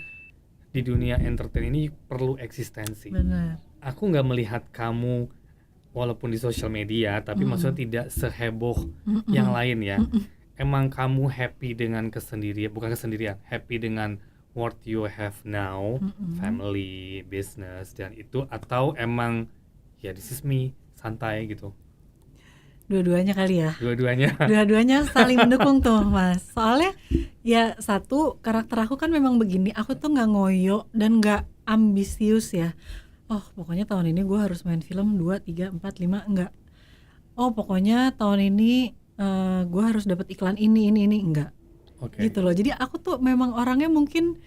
di dunia entertain ini perlu eksistensi. Benar. Aku nggak melihat kamu walaupun di sosial media, tapi maksudnya tidak seheboh yang lain ya. Emang kamu happy dengan kesendirian, bukan kesendirian, happy dengan what you have now, family, business, dan itu, atau emang ya this is me, santai gitu? Dua-duanya kali ya. Dua-duanya. Dua-duanya saling mendukung tuh Mas. Soalnya ya satu, karakter aku kan memang begini, aku tuh nggak ngoyo dan nggak ambisius ya. Oh pokoknya tahun ini gue harus main film 2, 3, 4, 5, enggak. Oh pokoknya tahun ini gue harus dapat iklan ini, enggak. Oke. Gitu loh. Jadi aku tuh memang orangnya mungkin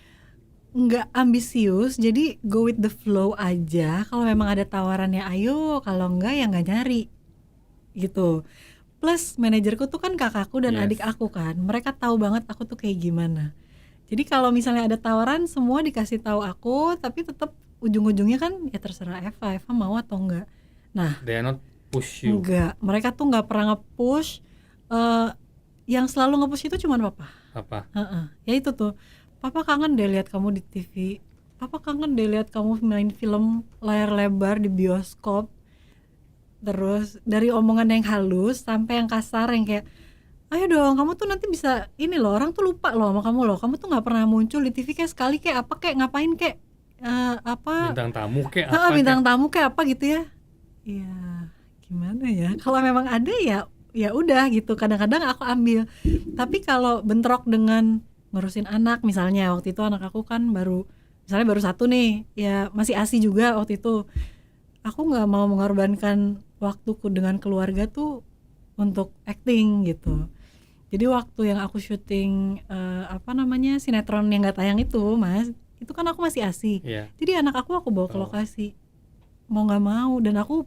nggak ambisius, jadi go with the flow aja. Kalau memang ada tawarannya ayo, kalau enggak ya nggak nyari gitu. Plus manajerku tuh kan kakakku dan Yes. adik aku kan, mereka tahu banget aku tuh kayak gimana. Jadi kalau misalnya ada tawaran semua dikasih tahu aku, tapi tetap ujung-ujungnya kan ya terserah Eva mau atau enggak. Nah They are not push you. enggak, mereka tuh nggak pernah nge-push. Yang selalu nge-push itu cuma papa. Apa? Ya itu tuh, papa kangen deh lihat kamu di TV, papa kangen deh lihat kamu main film layar lebar di bioskop. Terus dari omongan yang halus sampai yang kasar yang kayak ayo dong kamu tuh nanti bisa ini loh, orang tuh lupa loh sama kamu loh, kamu tuh nggak pernah muncul di TV kayak sekali kayak apa kayak ngapain kayak apa Bintang tamu kayak apa? bintang tamu kayak apa gitu ya. Ya gimana ya, kalau memang ada ya udah gitu, kadang-kadang aku ambil. Tapi kalau bentrok dengan ngurusin anak misalnya, waktu itu anak aku kan baru satu nih ya, masih ASI juga waktu itu, aku nggak mau mengorbankan waktuku dengan keluarga tuh untuk acting gitu. Jadi waktu yang aku syuting sinetron yang nggak tayang itu Mas, itu kan aku masih ASI. Iya. Jadi anak aku bawa ke lokasi mau nggak mau, dan aku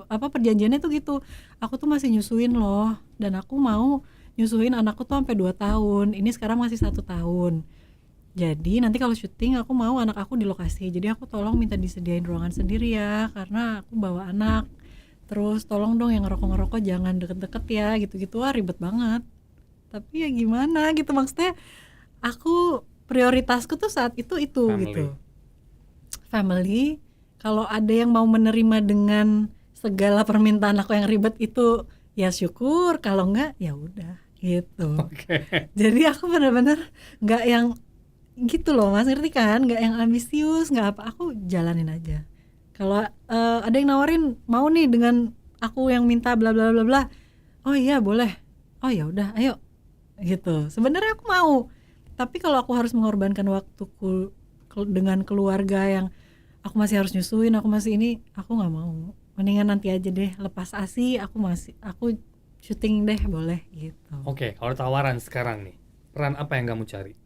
perjanjiannya tuh gitu, aku tuh masih nyusuin loh, dan aku mau nyusuin anakku tuh sampai 2 tahun, ini sekarang masih 1 tahun. Jadi nanti kalau syuting aku mau anak aku di lokasi, jadi aku tolong minta disediain ruangan sendiri ya, karena aku bawa anak. Terus tolong dong yang ngerokok jangan deket-deket ya, gitu-gitu. Wah ribet banget, tapi ya gimana gitu, maksudnya aku prioritasku tuh saat itu Family. gitu, family. Kalau ada yang mau menerima dengan segala permintaan aku yang ribet itu ya syukur, kalau enggak ya udah gitu. Oke. Jadi aku benar-benar nggak yang gitu loh Mas, ngerti kan, nggak yang ambisius, nggak apa, aku jalanin aja. Kalau ada yang nawarin mau nih dengan aku yang minta bla bla bla bla, oh iya boleh, oh ya udah ayo gitu. Sebenarnya aku mau, tapi kalau aku harus mengorbankan waktuku dengan keluarga yang aku masih harus nyusuin, aku masih ini, aku nggak mau. Mendingan nanti aja deh, lepas ASI aku syuting deh, boleh gitu. Oke, kalau tawaran sekarang nih, peran apa yang kamu cari?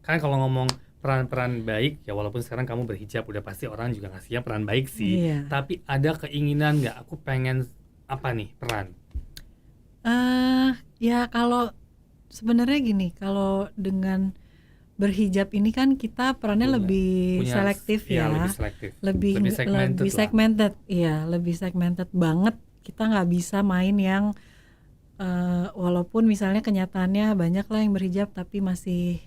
Kan kalau ngomong peran-peran baik, ya walaupun sekarang kamu berhijab, udah pasti orang juga ngasihnya peran baik sih. Iya. Tapi ada keinginan nggak, aku pengen apa nih peran? Ya kalau sebenarnya gini, kalau dengan berhijab ini kan kita perannya lebih selektif ya, lebih selektif, lebih segmented, iya lebih segmented banget. Kita nggak bisa main yang walaupun misalnya kenyataannya banyak lah yang berhijab tapi masih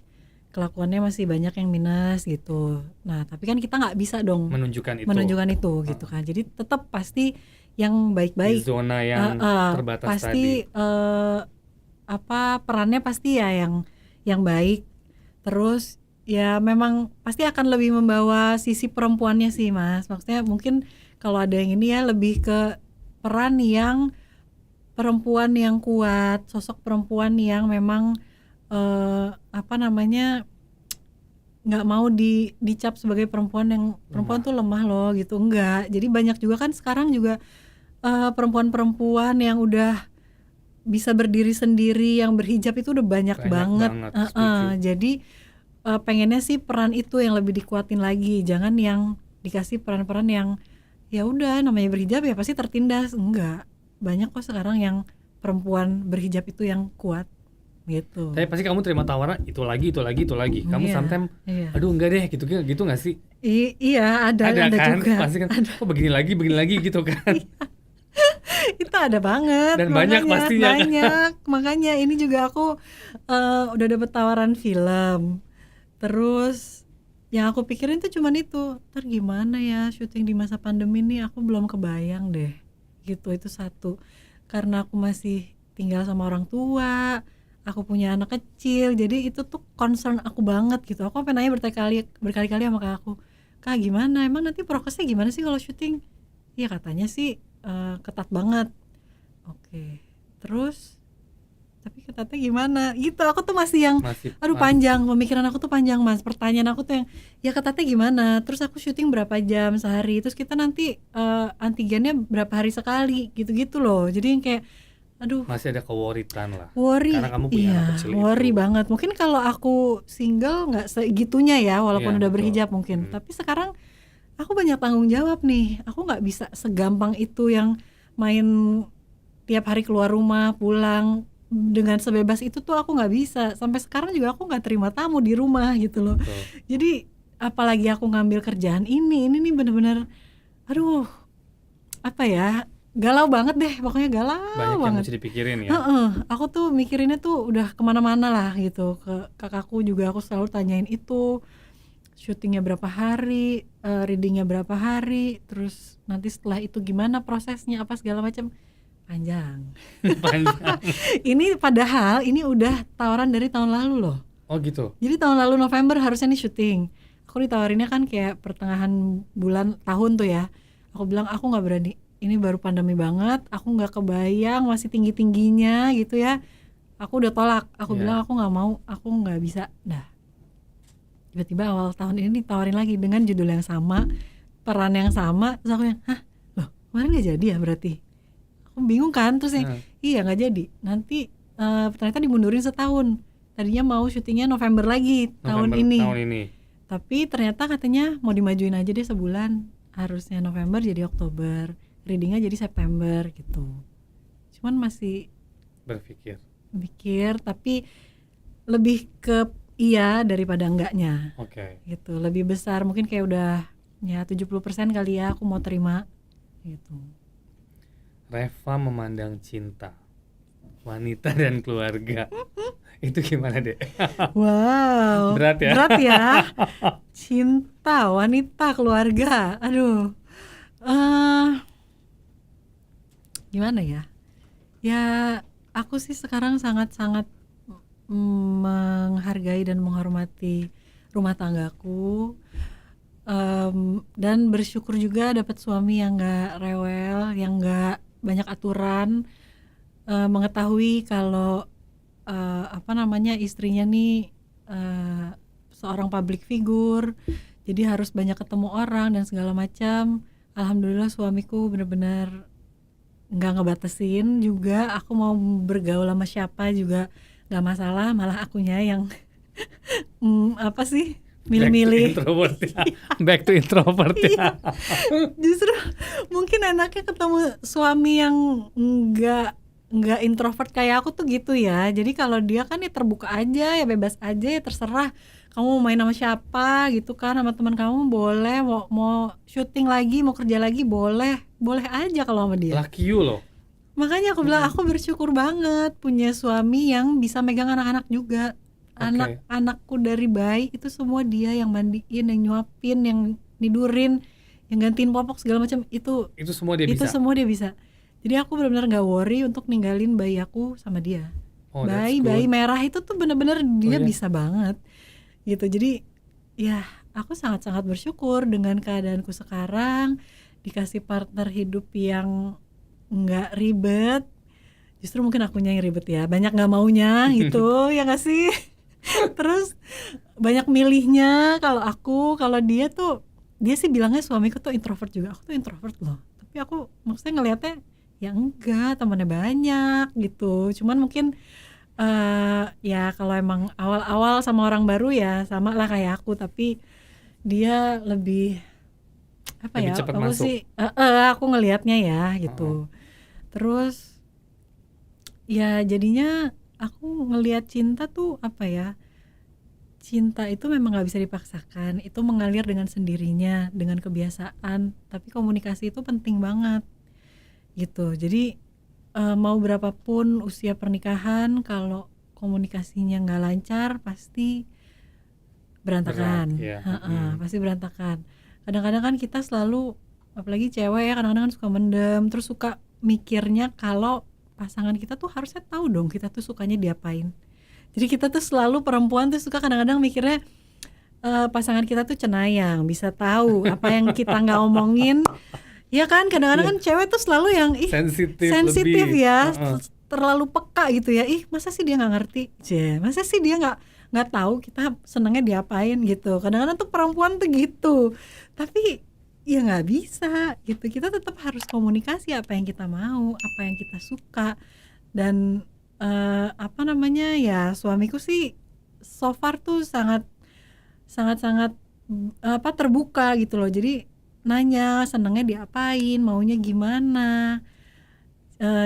kelakuannya masih banyak yang minus gitu. Nah tapi kan kita nggak bisa dong menunjukkan itu gitu kan. Jadi tetap pasti yang baik-baik, di zona yang terbatas pasti tadi. Perannya pasti ya yang baik. Terus ya memang pasti akan lebih membawa sisi perempuannya sih Mas. Maksudnya mungkin kalau ada yang ini ya lebih ke peran yang perempuan yang kuat, sosok perempuan yang memang nggak mau dicap sebagai perempuan yang perempuan tuh lemah loh gitu, enggak. Jadi banyak juga kan sekarang juga perempuan-perempuan yang udah bisa berdiri sendiri, yang berhijab itu udah banyak banget. Jadi pengennya sih peran itu yang lebih dikuatin lagi, jangan yang dikasih peran-peran yang ya udah namanya berhijab ya pasti tertindas, enggak. Banyak kok sekarang yang perempuan berhijab itu yang kuat gitu. Tapi pasti kamu terima tawaran itu lagi. Kamu sometimes aduh enggak deh gitu nggak sih? Iya ada kan? juga. Pasti kan kok begini lagi gitu kan. Itu ada banget. Dan banyak pastinya kan? Banyak. Makanya ini juga aku udah dapet tawaran film. Terus yang aku pikirin tuh cuman itu, ntar gimana ya syuting di masa pandemi nih, aku belum kebayang deh gitu. Itu satu, karena aku masih tinggal sama orang tua, aku punya anak kecil, jadi itu tuh concern aku banget gitu. Aku sampai nanya berkali-kali sama kakak aku, kak gimana emang nanti prokesnya gimana sih kalau syuting? Iya katanya sih ketat banget. Oke, terus tapi ketatnya gimana gitu, aku tuh masih yang Masih aduh masih panjang, pemikiran aku tuh panjang mas, pertanyaan aku tuh yang ya ketatnya gimana, terus aku syuting berapa jam sehari, terus kita nanti antigennya berapa hari sekali gitu-gitu loh. Jadi yang kayak aduh masih ada keworitan lah. Karena worry, kamu punya anak iya kecil worry itu. banget. Mungkin kalau aku single nggak segitunya ya, walaupun Iya, udah betul. berhijab mungkin, tapi sekarang aku banyak tanggung jawab nih, aku nggak bisa segampang itu yang main tiap hari keluar rumah pulang dengan sebebas itu tuh. Aku nggak bisa, sampai sekarang juga aku nggak terima tamu di rumah gitu loh. Betul. Jadi apalagi aku ngambil kerjaan ini nih bener-bener aduh apa ya, galau banget deh pokoknya, galau Banyak yang banget. mesti dipikirin ya. Heeh, aku tuh mikirinnya tuh udah kemana-mana lah gitu. Ke kakakku juga aku selalu tanyain itu, syutingnya berapa hari, readingnya berapa hari, terus nanti setelah itu gimana prosesnya apa segala macam. Panjang. Panjang. Ini padahal ini udah tawaran dari tahun lalu loh. Oh gitu. Jadi tahun lalu November harusnya nih syuting. Aku ditawarinnya kan kayak pertengahan bulan tahun tuh ya. Aku bilang aku nggak berani. Ini baru pandemi banget. Aku nggak kebayang masih tinggi tingginya gitu ya. Aku udah tolak. Aku Iya. bilang aku nggak mau. Aku nggak bisa. Dah. Tiba-tiba awal tahun ini ditawarin lagi dengan judul yang sama, peran yang sama. Terus aku yang, hah, loh kemarin nggak jadi ya berarti? Aku bingung kan, terus yang iya nggak jadi. Nanti ternyata dimundurin setahun. Tadinya mau syutingnya November lagi tahun November ini. tahun ini. Tapi ternyata katanya mau dimajuin aja deh sebulan. Harusnya November jadi Oktober, readingnya jadi September gitu. Cuman masih Berpikir. mikir, tapi lebih ke iya daripada enggaknya Oke. gitu. Lebih besar mungkin kayak udah ya 70% kali ya aku mau terima gitu. Reva memandang cinta, wanita dan keluarga. Itu gimana, Dek? Wow, Berat ya? berat ya. Cinta, wanita, keluarga. Aduh. eh Gimana ya? Ya, aku sih sekarang sangat-sangat menghargai dan menghormati rumah tanggaku. Dan bersyukur juga dapat suami yang gak rewel, yang gak banyak aturan, mengetahui kalau istrinya nih seorang public figure, jadi harus banyak ketemu orang dan segala macam. Alhamdulillah suamiku benar-benar nggak ngebatasin juga, aku mau bergaul sama siapa juga nggak masalah, malah akunya yang milih-milih. Back to introvert ya. Justru mungkin enaknya ketemu suami yang nggak introvert kayak aku tuh gitu ya. Jadi kalau dia kan ya terbuka aja, ya bebas aja, ya terserah kamu mau main sama siapa gitu kan, sama teman kamu boleh, mau syuting lagi, mau kerja lagi boleh aja kalau sama dia. Lucky you loh. Makanya aku bilang aku bersyukur banget punya suami yang bisa megang anak-anak juga. Anak-anakku dari bayi itu semua dia yang mandiin, yang nyuapin, yang tidurin, yang gantiin popok segala macam, itu semua dia bisa. Itu semua dia bisa. Jadi aku benar-benar nggak worry untuk ninggalin bayi aku sama dia. Bayi merah itu tuh benar-benar dia bisa banget gitu. Jadi ya aku sangat-sangat bersyukur dengan keadaanku sekarang, dikasih partner hidup yang nggak ribet. Justru mungkin akunya yang ribet ya, banyak nggak maunya gitu ya nggak sih. Terus banyak milihnya. Kalau dia sih bilangnya suamiku tuh introvert juga. Aku tuh introvert loh, tapi aku maksudnya ngelihatnya ya enggak, temannya banyak gitu. Cuman mungkin ya kalau emang awal-awal sama orang baru ya sama lah kayak aku, tapi dia lebih cepat aku masuk. sih aku ngelihatnya ya gitu. Terus ya jadinya aku ngelihat cinta tuh cinta itu memang gak bisa dipaksakan, itu mengalir dengan sendirinya, dengan kebiasaan, tapi komunikasi itu penting banget gitu. Jadi mau berapapun usia pernikahan, kalau komunikasinya gak lancar pasti berantakan. Berat, iya. Pasti berantakan. Kadang-kadang kan kita selalu, apalagi cewek ya, kadang-kadang kan suka mendem, terus suka mikirnya kalau pasangan kita tuh harusnya tahu dong kita tuh sukanya diapain. Jadi kita tuh selalu perempuan tuh suka kadang-kadang mikirnya pasangan kita tuh cenayang, bisa tahu apa yang kita nggak omongin. Ya kan, kadang-kadang kan cewek tuh selalu yang sensitif lebih. ya, terlalu peka gitu ya. Masa sih dia nggak ngerti? Masa sih dia nggak tahu kita senangnya diapain gitu. Kadang-kadang tuh perempuan tuh gitu. Tapi ya nggak bisa gitu. Kita tetap harus komunikasi apa yang kita mau, apa yang kita suka. Dan apa namanya ya, suamiku sih so far tuh sangat terbuka gitu loh. Jadi nanya senengnya diapain, maunya gimana.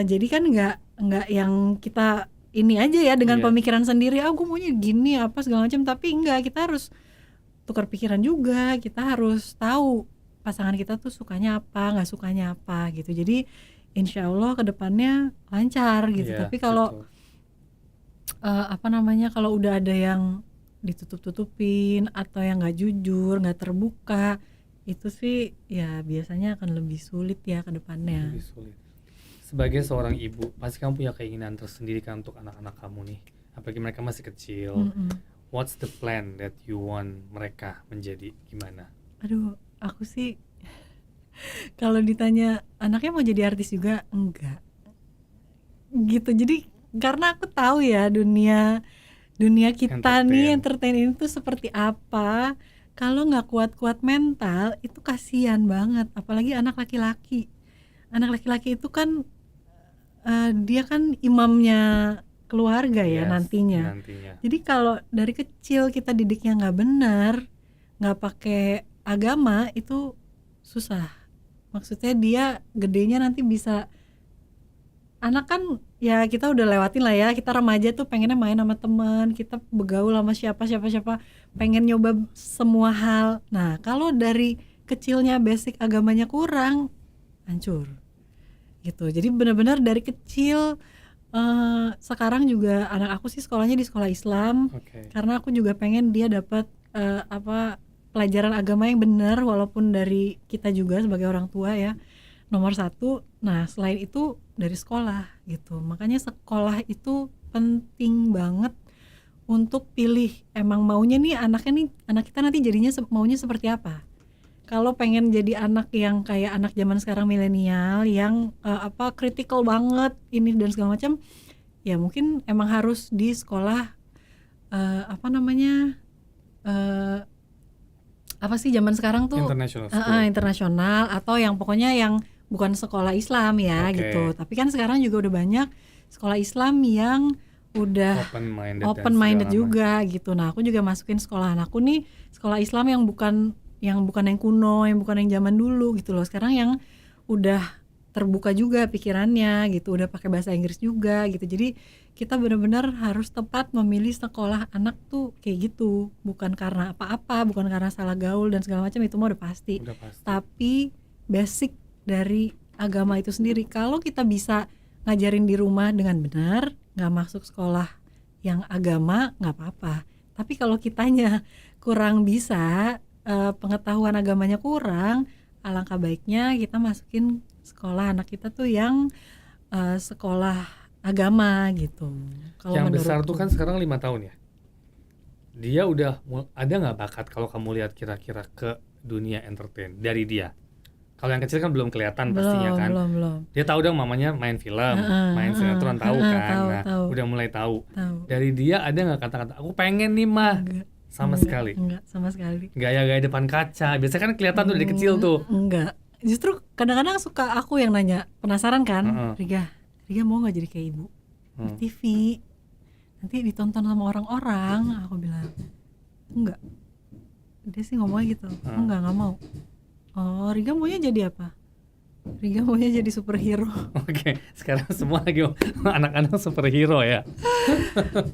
Jadi kan nggak yang kita ini aja ya dengan pemikiran sendiri, gue maunya gini apa segala macam, tapi enggak, kita harus tukar pikiran juga, kita harus tahu pasangan kita tuh sukanya apa, nggak sukanya apa gitu. Jadi insya Allah kedepannya lancar gitu. Tapi kalau apa namanya, kalau udah ada yang ditutup-tutupin atau yang nggak jujur, nggak terbuka, itu sih ya biasanya akan lebih sulit ya ke depannya. Lebih sulit. Sebagai seorang ibu, pasti kamu punya keinginan tersendiri kan untuk anak-anak kamu nih. Apalagi mereka masih kecil. What's the plan that you want mereka menjadi gimana? Aduh, aku sih kalau ditanya anaknya mau jadi artis juga enggak. Gitu. Jadi karena aku tahu ya dunia kita nih entertain ini tuh seperti apa. Kalau nggak kuat-kuat mental itu kasihan banget, apalagi anak laki-laki. Anak laki-laki itu kan dia kan imamnya keluarga ya nantinya. Jadi kalau dari kecil kita didiknya nggak benar, nggak pakai agama, itu susah. Maksudnya dia gedenya nanti bisa, anak kan ya kita udah lewatin lah ya, kita remaja tuh pengennya main sama teman, kita bergaul sama siapa, pengen nyoba semua hal. Nah kalau dari kecilnya basic agamanya kurang, hancur gitu. Jadi benar-benar dari kecil. Sekarang juga anak aku sih sekolahnya di sekolah Islam, karena aku juga pengen dia dapat pelajaran agama yang benar, walaupun dari kita juga sebagai orang tua ya nomor satu. Nah selain itu dari sekolah gitu. Makanya sekolah itu penting banget untuk pilih emang maunya nih anak kita nanti jadinya maunya seperti apa. Kalau pengen jadi anak yang kayak anak zaman sekarang milenial yang kritikal banget ini dan segala macam, ya mungkin emang harus di sekolah zaman sekarang tuh internasional atau yang pokoknya yang bukan sekolah Islam ya gitu. Tapi kan sekarang juga udah banyak sekolah Islam yang udah open minded juga gitu. Nah aku juga masukin sekolah anakku nih sekolah Islam yang bukan yang kuno, yang bukan yang zaman dulu gitu loh. Sekarang yang udah terbuka juga pikirannya gitu, udah pakai bahasa Inggris juga gitu. Jadi kita benar-benar harus tepat memilih sekolah anak tuh kayak gitu. Bukan karena apa-apa, bukan karena salah gaul dan segala macam, itu mah udah pasti. Tapi basic dari agama itu sendiri, kalau kita bisa ngajarin di rumah dengan benar, nggak masuk sekolah yang agama nggak apa-apa. Tapi kalau kitanya kurang bisa, pengetahuan agamanya kurang, alangkah baiknya kita masukin sekolah anak kita tuh yang sekolah agama gitu. Kalau yang besar tuh kan sekarang 5 tahun ya. Dia udah ada nggak bakat kalau kamu lihat kira-kira ke dunia entertain dari dia? Kalau yang kecil kan belum kelihatan pastinya kan. Belum. Dia tahu dong mamanya main film, main sinetron tahu kan. Tahu. Udah mulai tahu. Dari dia ada nggak kata-kata aku pengen nih mah? Enggak, sekali. Enggak, sama sekali. Gaya-gaya depan kaca. Biasanya kan kelihatan tuh dari kecil tuh. Enggak. Justru kadang-kadang suka aku yang nanya, penasaran kan? Riga mau enggak jadi kayak ibu? Di TV. Nanti ditonton sama orang-orang, aku bilang. Enggak. Dia sih ngomongnya gitu. Enggak mau. Oh, Riga maunya jadi apa? Riga maunya jadi superhero. Oke, sekarang semua lagi anak-anak superhero ya.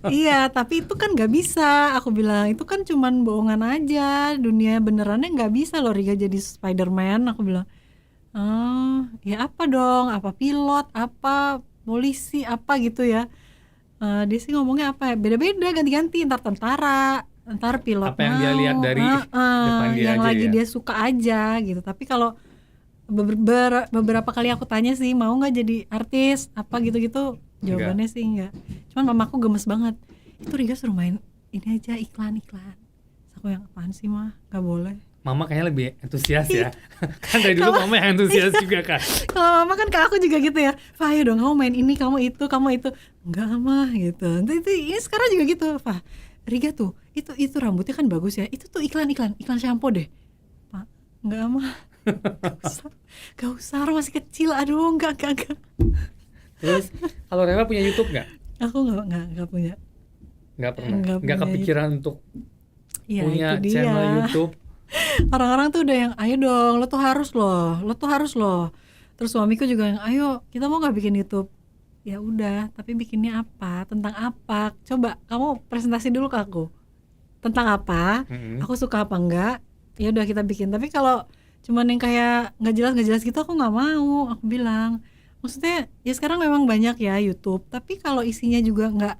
Iya, tapi itu kan nggak bisa. Aku bilang itu kan cuman bohongan aja. Dunia benerannya nggak bisa loh Riga jadi Spider-Man. Aku bilang, ya apa dong? Apa pilot? Apa polisi? Apa gitu ya? Dia sih ngomongnya apa? Beda-beda, ganti-ganti. Ntar tentara, ntar pilot Apa yang dia lihat dari depan dia yang aja lagi ya? dia suka aja gitu. Tapi kalau beberapa kali aku tanya sih mau nggak jadi artis apa gitu-gitu, jawabannya sih enggak. Cuman mamaku gemes banget, itu Riga suruh main ini aja iklan. Terus aku yang apaan sih mah, nggak boleh. Mama kayaknya lebih antusias ya. Kan dari dulu mama yang antusias juga kan. Kalau mama kan ke aku juga gitu ya, Fah ayo dong kamu main ini, kamu itu. Enggak mah gitu. Ini sekarang juga gitu, Fah Riga tuh itu rambutnya kan bagus ya, itu tuh iklan shampoo deh. Pak enggak mah. Gak usah, orang masih kecil, aduh enggak. Terus kalau Reva punya YouTube nggak? Aku enggak punya. Nggak pernah. Nggak Nggak punya kepikiran untuk Ya punya itu channel dia. YouTube. Orang-orang tuh udah yang ayo dong, lo tuh harus loh. Terus suamiku juga yang ayo kita mau nggak bikin YouTube. Ya udah, tapi bikinnya apa, tentang apa, coba kamu presentasi dulu ke aku tentang apa, aku suka apa enggak, ya udah kita bikin. Tapi kalau cuman yang kayak nggak jelas gitu aku nggak mau, aku bilang. Maksudnya ya sekarang memang banyak ya YouTube, tapi kalau isinya juga nggak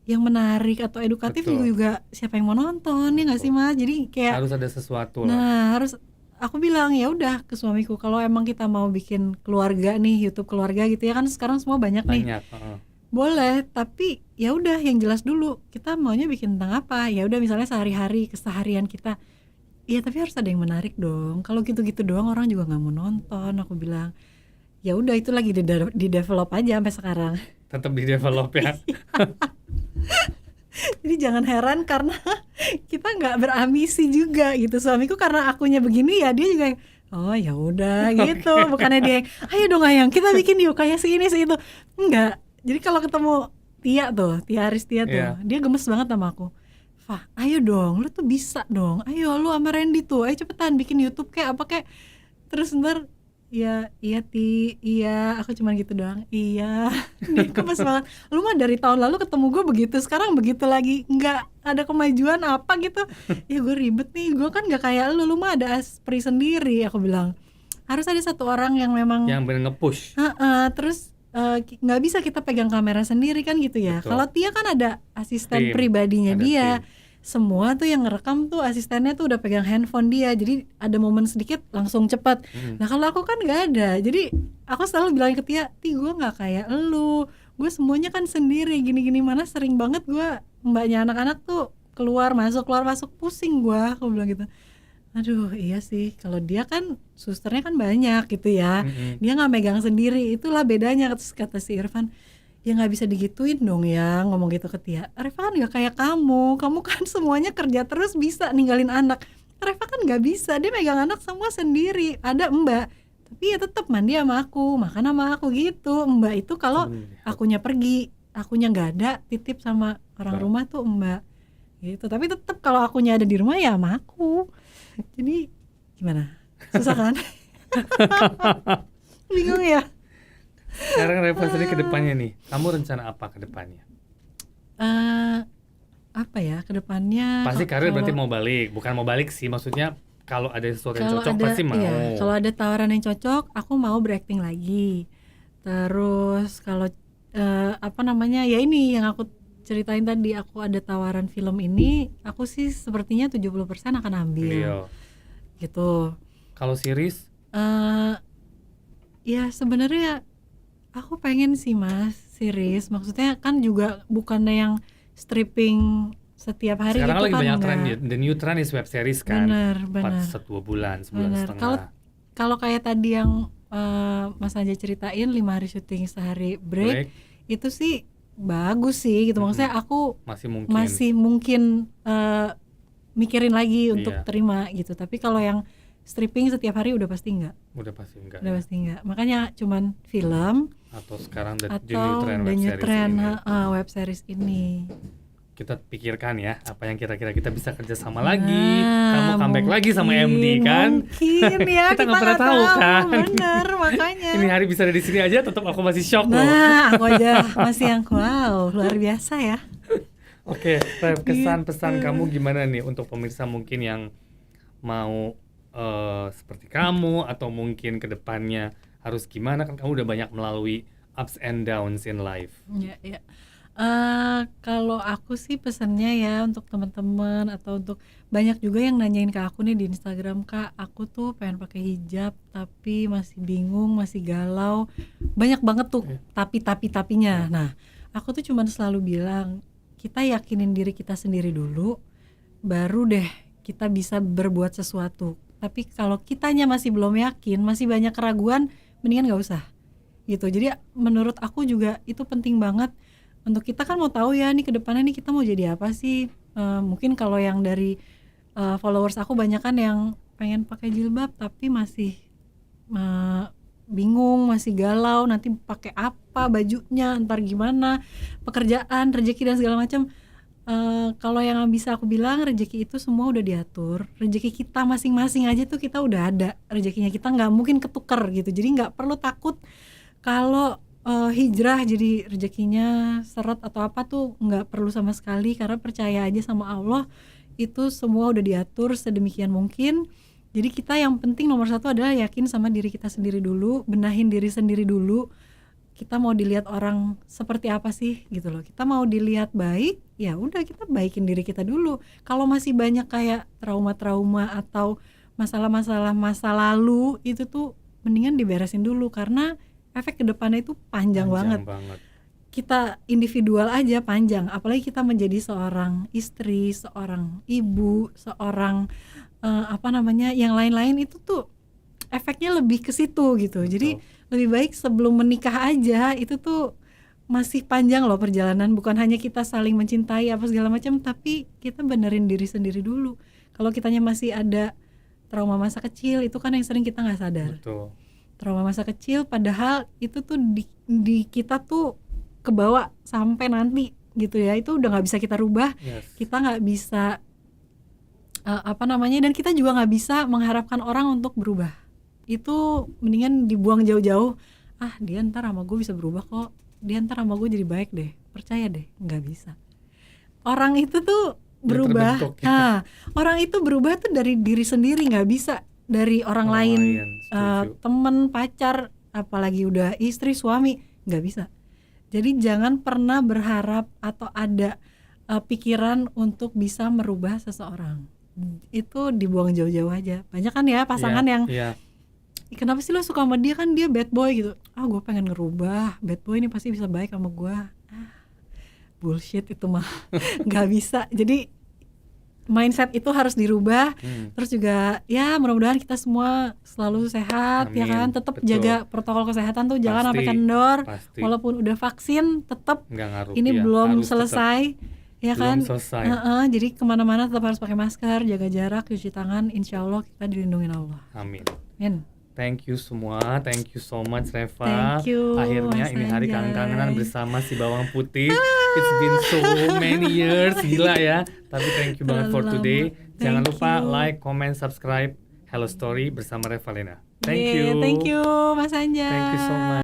yang menarik atau edukatif juga siapa yang mau nonton, ya nggak sih Mas? Jadi kayak harus ada sesuatu lah. Nah, harus aku bilang ya udah ke suamiku, kalau emang kita mau bikin keluarga nih, YouTube keluarga gitu ya kan sekarang semua banyak nih. Boleh, tapi ya udah yang jelas dulu. Kita maunya bikin tentang apa? Ya udah misalnya sehari-hari, keseharian kita. Iya, tapi harus ada yang menarik dong. Kalau gitu-gitu doang orang juga nggak mau nonton, aku bilang. Ya udah itu lagi di develop aja sampai sekarang. Tetap di develop ya. Jadi jangan heran karena kita nggak berambisi juga gitu. Suamiku karena akunya begini ya dia juga oh ya udah gitu. Bukannya dia ayo dong ayang kita bikin yuk kayak si ini si itu. Enggak. Jadi kalau ketemu Tia Aristia tuh dia gemes banget sama aku. Fah ayo dong lu tuh bisa dong. Ayo lu sama Randy tuh ayo cepetan bikin YouTube kayak apa kayak. Terus ntar iya aku cuman gitu doang. Iya. Dia gemes banget. Lu mah dari tahun lalu ketemu gue begitu, sekarang begitu lagi, nggak ada kemajuan apa gitu. Ya gue ribet nih, gue kan nggak kayak lu mah ada aspri sendiri. Aku bilang harus ada satu orang yang memang yang bener nge-push. Terus nggak bisa kita pegang kamera sendiri kan gitu ya. Kalau Tia kan ada asisten pribadinya dia. Semua tuh yang ngerekam tuh asistennya tuh udah pegang handphone dia, jadi ada momen sedikit langsung cepat. Nah kalau aku kan nggak ada, jadi aku selalu bilang ke Tia, gue nggak kayak elu, gue semuanya kan sendiri, gini-gini mana sering banget gue mbaknya anak-anak tuh keluar masuk pusing gue, aku bilang gitu. Aduh iya sih, kalau dia kan susternya kan banyak gitu ya, dia nggak megang sendiri, itulah bedanya. Terus kata si Irfan, ya nggak bisa digituin dong ya, ngomong gitu ke Tia. Reva kan nggak kayak kamu kan semuanya kerja terus bisa ninggalin anak. Reva kan nggak bisa, dia megang anak semua sendiri. Ada Mbak, tapi ya tetap mandi sama aku, makan sama aku gitu. Mbak itu kalau akunya pergi, akunya nggak ada, titip sama orang rumah tuh Mbak gitu. Tapi tetap kalau akunya ada di rumah ya sama aku. Jadi gimana? Susah kan? Bingung ya. Sekarang Reva sendiri ke depannya nih, kamu rencana apa ke depannya? Apa ya ke depannya? Pasti karir berarti mau balik sih, maksudnya kalau ada sesuatu yang cocok pasti mau. Iya, kalau ada tawaran yang cocok, aku mau berakting lagi. Terus kalau ya ini yang aku ceritain tadi, aku ada tawaran film ini, aku sih sepertinya 70% akan ambil. Gitu. Kalau series? Ya sebenarnya aku pengen sih Mas series, maksudnya kan juga bukannya yang stripping setiap hari. Sekarang gitu lagi kan banyak tren, the new trend is web series kan. Bener. 2 bulan, sebulan setengah. Kalau kayak tadi yang Mas Anja ceritain 5 hari syuting sehari break, itu sih bagus sih gitu. Maksudnya aku masih mungkin mikirin lagi untuk terima gitu. Tapi kalau yang stripping setiap hari udah pasti enggak. Makanya cuman film atau sekarang the new trend web series ini. Kita pikirkan ya apa yang kira-kira kita bisa kerja sama lagi. Kamu comeback lagi sama MD kan? Mungkin ya. kita nggak pernah tahu kan. Bener makanya. Ini hari bisa ada di sini aja, tetap aku masih shock loh. Aku aja masih yang wow luar biasa ya. Oke, kesan pesan kamu gimana nih untuk pemirsa mungkin yang mau seperti kamu atau mungkin kedepannya harus gimana, kan kamu udah banyak melalui ups and downs in life. Ya. Kalau aku sih pesannya ya untuk teman-teman atau untuk banyak juga yang nanyain ke aku nih di Instagram, Kak, aku tuh pengen pakai hijab tapi masih bingung, masih galau. Banyak banget tuh tapinya. Nah, aku tuh cuman selalu bilang, kita yakinin diri kita sendiri dulu, baru deh kita bisa berbuat sesuatu. Tapi kalau kitanya masih belum yakin, masih banyak keraguan, mendingan nggak usah gitu. Jadi menurut aku juga itu penting banget untuk kita kan mau tahu ya nih ke depannya nih kita mau jadi apa sih. Mungkin kalau yang dari followers aku banyak kan yang pengen pakai jilbab tapi masih bingung, masih galau nanti pakai apa bajunya, ntar gimana, pekerjaan, rezeki dan segala macam. Kalau yang bisa aku bilang, rezeki itu semua udah diatur. Rezeki kita masing-masing aja tuh kita udah ada rezekinya, kita nggak mungkin ketuker gitu. Jadi nggak perlu takut kalau hijrah jadi rezekinya seret atau apa tuh nggak perlu sama sekali, karena percaya aja sama Allah, itu semua udah diatur sedemikian mungkin. Jadi kita yang penting nomor satu adalah yakin sama diri kita sendiri dulu, benahin diri sendiri dulu. Kita mau dilihat orang seperti apa sih gitu loh. Kita mau dilihat baik, ya udah kita baikin diri kita dulu. Kalau masih banyak kayak trauma-trauma atau masalah-masalah masa lalu, itu tuh mendingan diberesin dulu karena efek kedepannya itu panjang banget. Kita individual aja panjang, apalagi kita menjadi seorang istri, seorang ibu, seorang yang lain-lain, itu tuh efeknya lebih ke situ gitu. Betul. Jadi lebih baik sebelum menikah aja itu tuh masih panjang loh perjalanan, bukan hanya kita saling mencintai apa segala macam, tapi kita benerin diri sendiri dulu. Kalau kitanya masih ada trauma masa kecil, itu kan yang sering kita nggak sadar. Betul. Trauma masa kecil padahal itu tuh di kita tuh kebawa sampai nanti gitu ya, itu udah nggak bisa kita rubah. Kita nggak bisa dan kita juga nggak bisa mengharapkan orang untuk berubah. Itu mendingan dibuang jauh-jauh. Dia ntar sama gue bisa berubah kok, dia ntar sama gue jadi baik deh, percaya deh, nggak bisa. Orang itu tuh berubah, orang itu berubah tuh dari diri sendiri, nggak bisa dari orang lain. Temen, pacar, apalagi udah istri, suami, nggak bisa. Jadi jangan pernah berharap atau ada pikiran untuk bisa merubah seseorang. Itu dibuang jauh-jauh aja. Banyak kan ya pasangan yang kenapa sih lo suka sama dia, kan dia bad boy gitu. Gue pengen ngerubah, bad boy ini pasti bisa baik sama gue. Bullshit itu mah. Gak bisa. Jadi mindset itu harus dirubah. Terus juga ya mudah-mudahan kita semua selalu sehat. Amin. Ya kan, tetap jaga protokol kesehatan tuh, jangan sampai kendor. Walaupun udah vaksin tetap ini belum selesai. Ya kan, jadi kemana-mana tetap harus pakai masker, jaga jarak, cuci tangan. Insya Allah kita dilindungin Allah. Amin. Amin. Thank you semua, thank you so much Reva. Thank you, akhirnya ini hari kangen-kangenan bersama si Bawang Putih. It's been so many years, gila ya. Tapi thank you banget for today. Jangan lupa like, comment, subscribe Hello Story bersama Reva Lena. Thank you. Thank you Mas Anjar. Thank you so much.